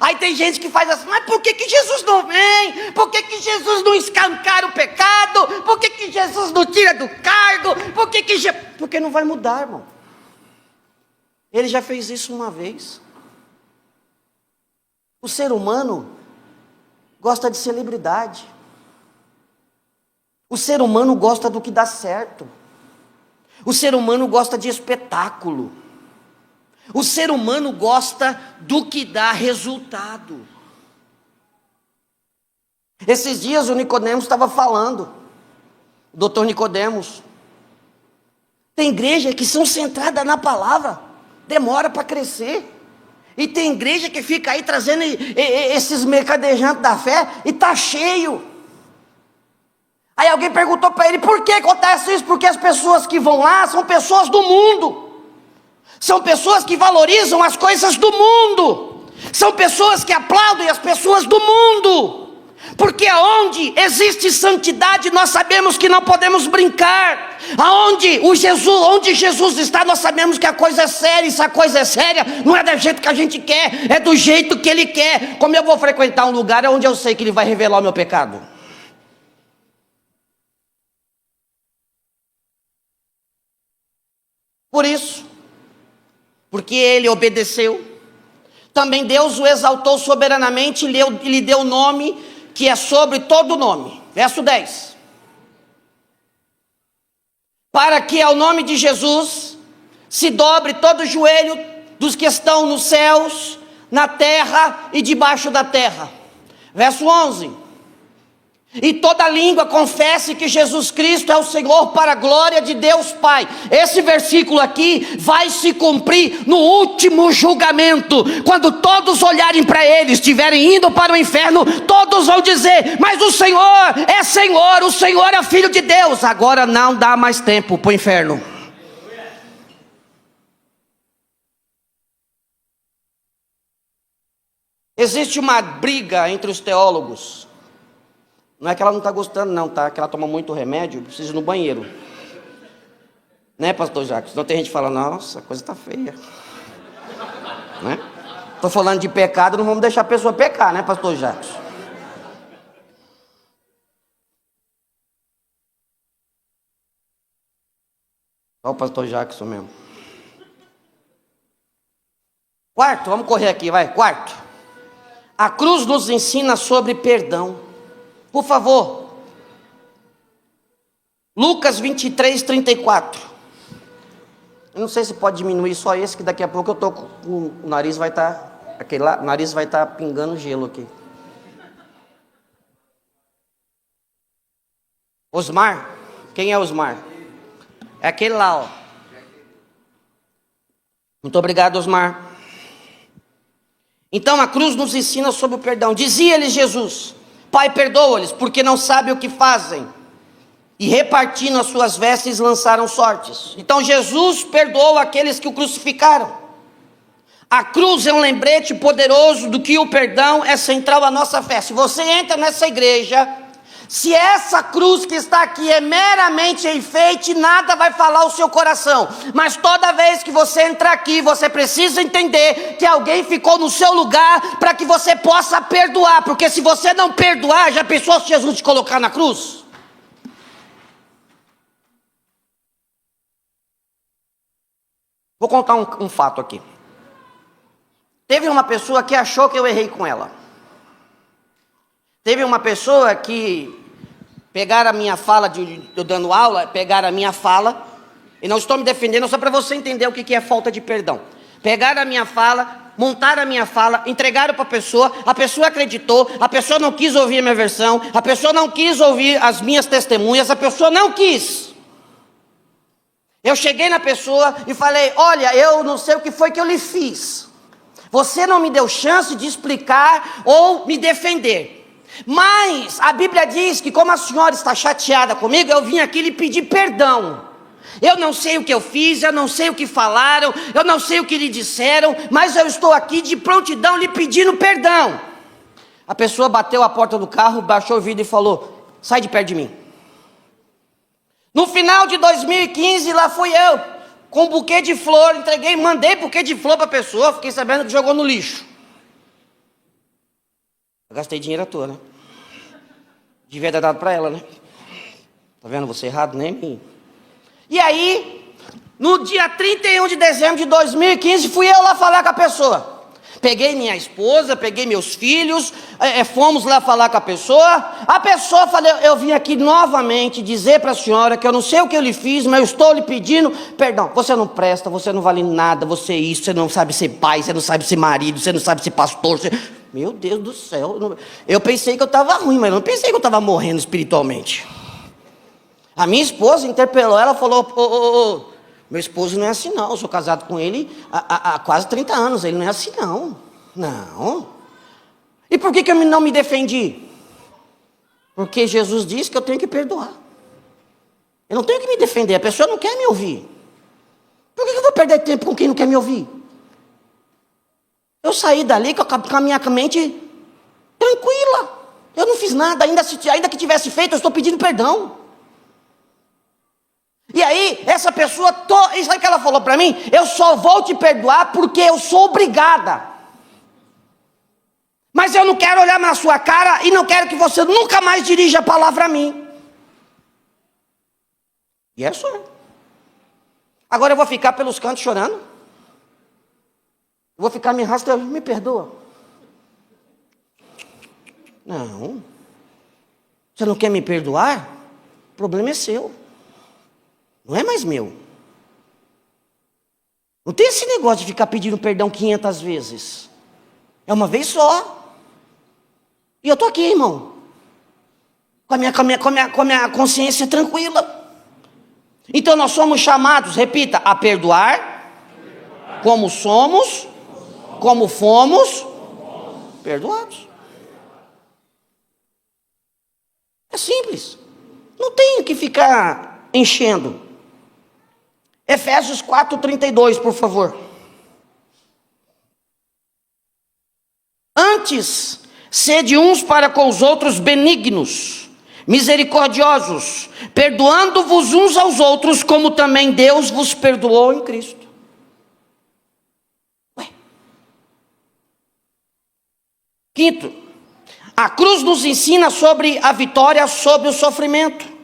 Aí tem gente que faz assim, mas por que Jesus não vem? Por que Jesus não escancara o pecado? Por que Jesus não tira do cargo? Porque não vai mudar, irmão. Ele já fez isso uma vez. O ser humano gosta de celebridade. O ser humano gosta do que dá certo. O ser humano gosta de espetáculo. O ser humano gosta do que dá resultado. Esses dias o Nicodemos estava falando, o doutor Nicodemos. Tem igreja que são centradas na palavra, demora para crescer. E tem igreja que fica aí trazendo esses mercadejantes da fé e está cheio. Aí alguém perguntou para ele, por que acontece isso? Porque as pessoas que vão lá são pessoas do mundo. São pessoas que valorizam as coisas do mundo. São pessoas que aplaudem as pessoas do mundo. Porque aonde existe santidade, nós sabemos que não podemos brincar. Onde Jesus está, nós sabemos que a coisa é séria. E se a coisa é séria, não é do jeito que a gente quer, é do jeito que Ele quer. Como eu vou frequentar um lugar onde eu sei que Ele vai revelar o meu pecado? Por isso, porque Ele obedeceu, também Deus o exaltou soberanamente e lhe deu o nome que é sobre todo nome. Verso 10. Para que ao nome de Jesus se dobre todo o joelho dos que estão nos céus, na terra e debaixo da terra. Verso 11. E toda língua confesse que Jesus Cristo é o Senhor, para a glória de Deus Pai. Esse versículo aqui vai se cumprir no último julgamento. Quando todos olharem para Ele, estiverem indo para o inferno, todos vão dizer: mas o Senhor é Senhor, o Senhor é Filho de Deus. Agora não dá mais tempo para o inferno. Existe uma briga entre os teólogos. Não é que ela não está gostando não, tá? Que ela toma muito remédio, precisa ir no banheiro. Né, pastor Jacques? Não tem gente que fala: nossa, a coisa está feia. Né? Estou falando de pecado, não vamos deixar a pessoa pecar, né, pastor Jacques? Olha o pastor Jacques mesmo. Quarto, vamos correr aqui, vai. Quarto. A cruz nos ensina sobre perdão. Por favor, Lucas 23, 34. Eu não sei se pode diminuir só esse, que daqui a pouco eu tô com o nariz vai estar, aquele lá, o nariz vai estar pingando gelo aqui. Osmar, quem é Osmar? É aquele lá, ó. Muito obrigado, Osmar. Então a cruz nos ensina sobre o perdão. Dizia-lhes Jesus: Pai, perdoa-lhes, porque não sabem o que fazem. E repartindo as suas vestes, lançaram sortes. Então Jesus perdoou aqueles que o crucificaram. A cruz é um lembrete poderoso do que o perdão é central à nossa fé. Se você entra nessa igreja, se essa cruz que está aqui é meramente enfeite, nada vai falar o seu coração. Mas toda vez que você entrar aqui, você precisa entender que alguém ficou no seu lugar para que você possa perdoar. Porque se você não perdoar, já pensou se Jesus te colocar na cruz? Vou contar um fato aqui. Teve uma pessoa que achou que eu errei com ela. Teve uma pessoa que pegaram a minha fala, eu dando aula, pegaram a minha fala, e não estou me defendendo, só para você entender o que é falta de perdão. Pegaram a minha fala, montaram a minha fala, entregaram para a pessoa acreditou, a pessoa não quis ouvir a minha versão, a pessoa não quis ouvir as minhas testemunhas, a pessoa não quis. Eu cheguei na pessoa e falei: olha, eu não sei o que foi que eu lhe fiz. Você não me deu chance de explicar ou me defender. Mas a Bíblia diz que como a senhora está chateada comigo, eu vim aqui lhe pedir perdão. Eu não sei o que eu fiz, eu não sei o que falaram, eu não sei o que lhe disseram, mas eu estou aqui de prontidão lhe pedindo perdão. A pessoa bateu a porta do carro, baixou o vidro e falou: sai de perto de mim. No final de 2015, lá fui eu, com um buquê de flor, mandei buquê de flor para a pessoa, fiquei sabendo que jogou no lixo. Eu gastei dinheiro à toa, né? Devia ter dado para ela, né? Tá vendo você errado, nem mim. E aí, no dia 31 de dezembro de 2015, fui eu lá falar com a pessoa. Peguei minha esposa, peguei meus filhos, fomos lá falar com a pessoa. A pessoa falou: eu vim aqui novamente dizer para a senhora que eu não sei o que eu lhe fiz, mas eu estou lhe pedindo perdão. Você não presta, você não vale nada, você é isso, você não sabe ser pai, você não sabe ser marido, você não sabe ser pastor. Meu Deus do céu, eu pensei que eu estava ruim, mas não pensei que eu estava morrendo espiritualmente. A minha esposa interpelou ela, falou: meu esposo não é assim não, eu sou casado com ele há quase 30 anos, ele não é assim não. Não. E por que eu não me defendi? Porque Jesus disse que eu tenho que perdoar. Eu não tenho que me defender, a pessoa não quer me ouvir. Por que eu vou perder tempo com quem não quer me ouvir? Eu saí dali com a minha mente tranquila. Eu não fiz nada, ainda que tivesse feito, eu estou pedindo perdão. E aí, essa pessoa, isso aí que ela falou para mim, eu só vou te perdoar porque eu sou obrigada. Mas eu não quero olhar na sua cara e não quero que você nunca mais dirija a palavra a mim. E é só. Agora eu vou ficar pelos cantos chorando? Eu vou ficar me rastreando, me perdoa. Não. Você não quer me perdoar? O problema é seu. Não é mais meu. Não tem esse negócio de ficar pedindo perdão 500 vezes. É uma vez só. E eu estou aqui, irmão. Com a minha consciência tranquila. Então nós somos chamados, repita, a perdoar. Como somos. Como fomos. Perdoados. É simples. Não tenho que ficar enchendo. Efésios 4:32, por favor. Antes, sede uns para com os outros benignos, misericordiosos, perdoando-vos uns aos outros, como também Deus vos perdoou em Cristo. Quinto, a cruz nos ensina sobre a vitória sobre o sofrimento.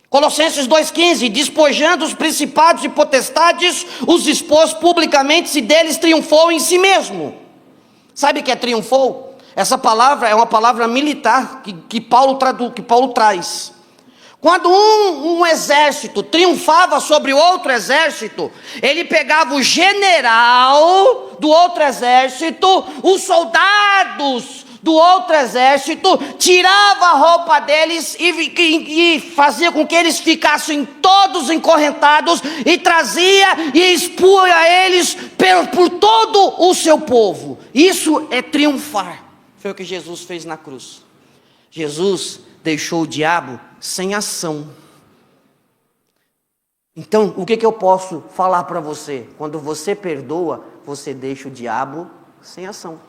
Colossenses 2,15, despojando os principados e potestades, os expôs publicamente e deles triunfou em si mesmo. Sabe o que é triunfou? Essa palavra é uma palavra militar que Paulo traz. Quando um exército triunfava sobre outro exército, ele pegava o general do outro exército, os soldados do outro exército, tirava a roupa deles e fazia com que eles ficassem todos encorrentados e trazia e expunha eles por todo o seu povo. Isso é triunfar. Foi o que Jesus fez na cruz. Jesus deixou o diabo sem ação. Então, o que eu posso falar para você? Quando você perdoa, você deixa o diabo sem ação.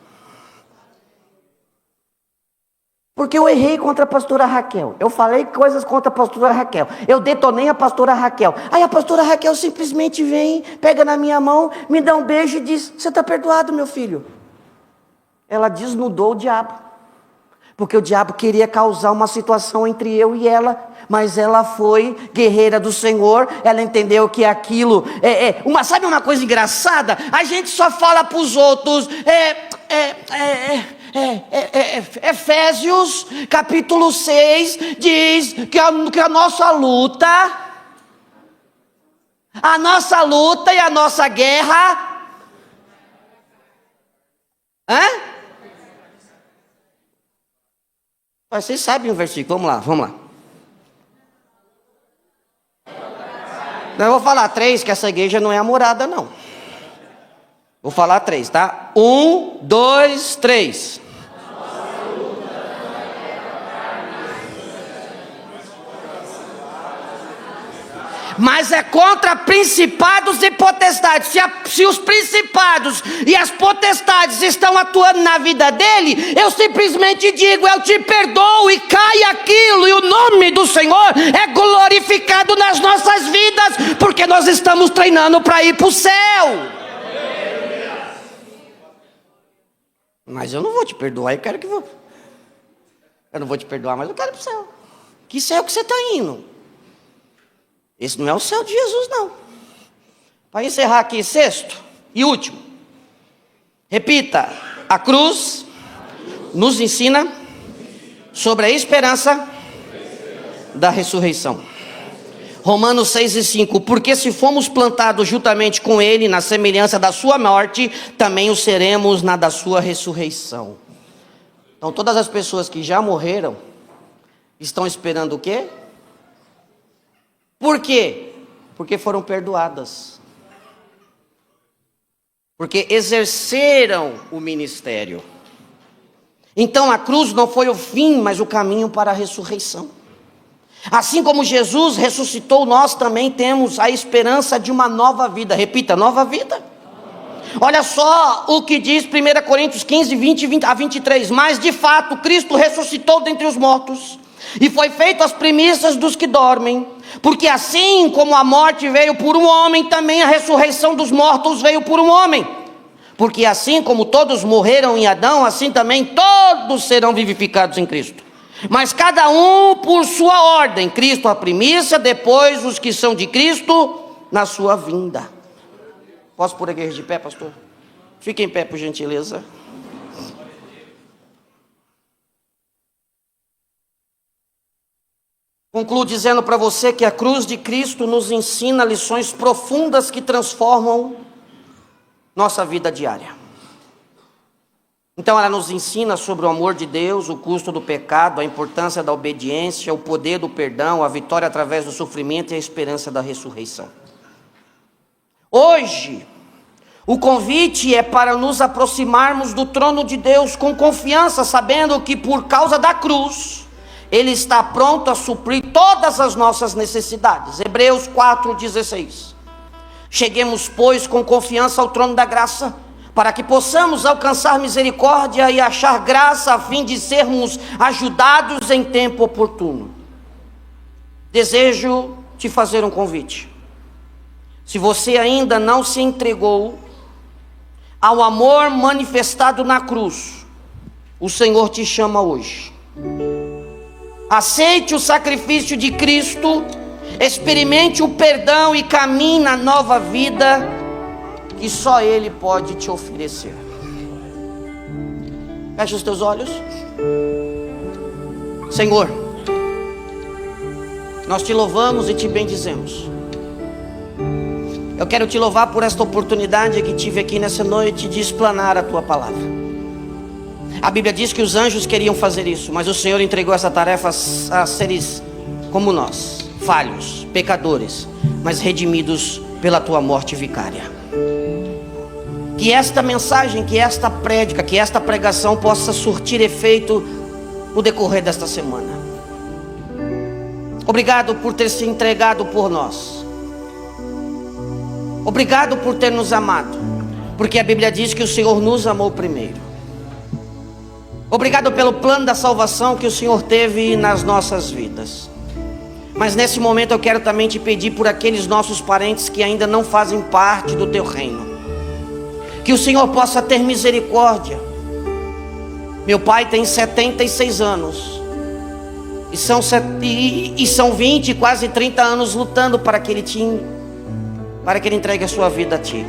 Porque eu errei contra a pastora Raquel. Eu falei coisas contra a pastora Raquel. Eu detonei a pastora Raquel. Aí a pastora Raquel simplesmente vem, pega na minha mão, me dá um beijo e diz: você está perdoado, meu filho. Ela desnudou o diabo. Porque o diabo queria causar uma situação entre eu e ela. Mas ela foi guerreira do Senhor. Ela entendeu que aquilo sabe uma coisa engraçada? A gente só fala para os outros. Efésios capítulo 6 diz que a nossa luta e a nossa guerra. Vocês sabem o versículo, vamos lá. Eu vou falar 3, que essa igreja não é a morada, não. Vou falar 3, tá? 1, 2, 3. Mas é contra principados e potestades. Se os principados e as potestades estão atuando na vida dele, eu simplesmente digo: eu te perdoo, e cai aquilo, e o nome do Senhor é glorificado nas nossas vidas, porque nós estamos treinando para ir para o céu. Mas eu não vou te perdoar, eu não vou te perdoar, mas eu quero ir para o céu. Que céu que você está indo? Esse não é o céu de Jesus, não. Para encerrar aqui, sexto e último. Repita: a cruz nos ensina sobre a esperança da ressurreição. Romanos 6:5, porque se fomos plantados juntamente com ele na semelhança da sua morte, também o seremos na da sua ressurreição. Então todas as pessoas que já morreram estão esperando o quê? Por quê? Porque foram perdoadas. Porque exerceram o ministério. Então a cruz não foi o fim, mas o caminho para a ressurreição. Assim como Jesus ressuscitou, nós também temos a esperança de uma nova vida. Repita: nova vida. Olha só o que diz 1 Coríntios 15, 20 a 23. Mas de fato Cristo ressuscitou dentre os mortos, e foi feito as primícias dos que dormem. Porque assim como a morte veio por um homem, também a ressurreição dos mortos veio por um homem. Porque assim como todos morreram em Adão, assim também todos serão vivificados em Cristo. Mas cada um por sua ordem: Cristo a primícia, depois os que são de Cristo na sua vinda. Posso pôr a igreja de pé, pastor? Fique em pé, por gentileza. Concluo dizendo para você que a cruz de Cristo nos ensina lições profundas que transformam nossa vida diária. Então ela nos ensina sobre o amor de Deus, o custo do pecado, a importância da obediência, o poder do perdão, a vitória através do sofrimento e a esperança da ressurreição. Hoje, o convite é para nos aproximarmos do trono de Deus com confiança, sabendo que por causa da cruz, Ele está pronto a suprir todas as nossas necessidades. Hebreus 4,16. Cheguemos, pois, com confiança ao trono da graça, para que possamos alcançar misericórdia e achar graça, a fim de sermos ajudados em tempo oportuno. Desejo te fazer um convite. Se você ainda não se entregou ao amor manifestado na cruz, o Senhor te chama hoje. Aceite o sacrifício de Cristo, experimente o perdão e caminhe na nova vida que só Ele pode te oferecer. Feche os teus olhos. Senhor, nós te louvamos e te bendizemos. Eu quero te louvar por esta oportunidade que tive aqui nessa noite de explanar a tua palavra. A Bíblia diz que os anjos queriam fazer isso, mas o Senhor entregou essa tarefa a seres como nós, falhos, pecadores, mas redimidos pela tua morte vicária. Que esta mensagem, que esta prédica, que esta pregação possa surtir efeito no decorrer desta semana. Obrigado por ter se entregado por nós. Obrigado por ter nos amado, porque a Bíblia diz que o Senhor nos amou primeiro. Obrigado pelo plano da salvação que o Senhor teve nas nossas vidas. Mas nesse momento eu quero também te pedir por aqueles nossos parentes que ainda não fazem parte do teu reino. Que o Senhor possa ter misericórdia. Meu pai tem 76 anos. E são 20, quase 30 anos lutando para que ele entregue a sua vida a ti.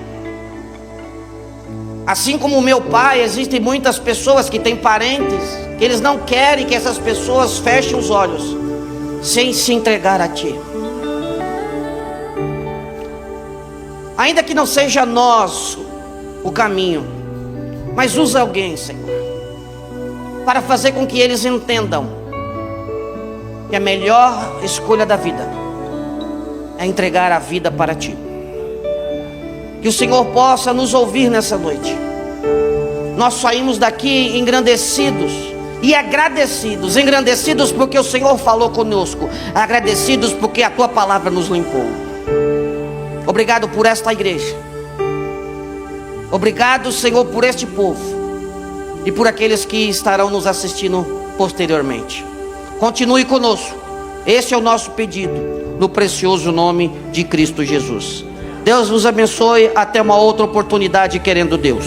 Assim como o meu pai, existem muitas pessoas que têm parentes que eles não querem que essas pessoas fechem os olhos sem se entregar a ti. Ainda que não seja nós o caminho, mas usa alguém, Senhor, para fazer com que eles entendam que a melhor escolha da vida é entregar a vida para ti. Que o Senhor possa nos ouvir nessa noite. Nós saímos daqui engrandecidos e agradecidos. Engrandecidos porque o Senhor falou conosco, agradecidos porque a tua palavra nos limpou. Obrigado por esta igreja. Obrigado, Senhor, por este povo e por aqueles que estarão nos assistindo posteriormente. Continue conosco. Esse é o nosso pedido, no precioso nome de Cristo Jesus. Deus vos abençoe. Até uma outra oportunidade, querendo Deus.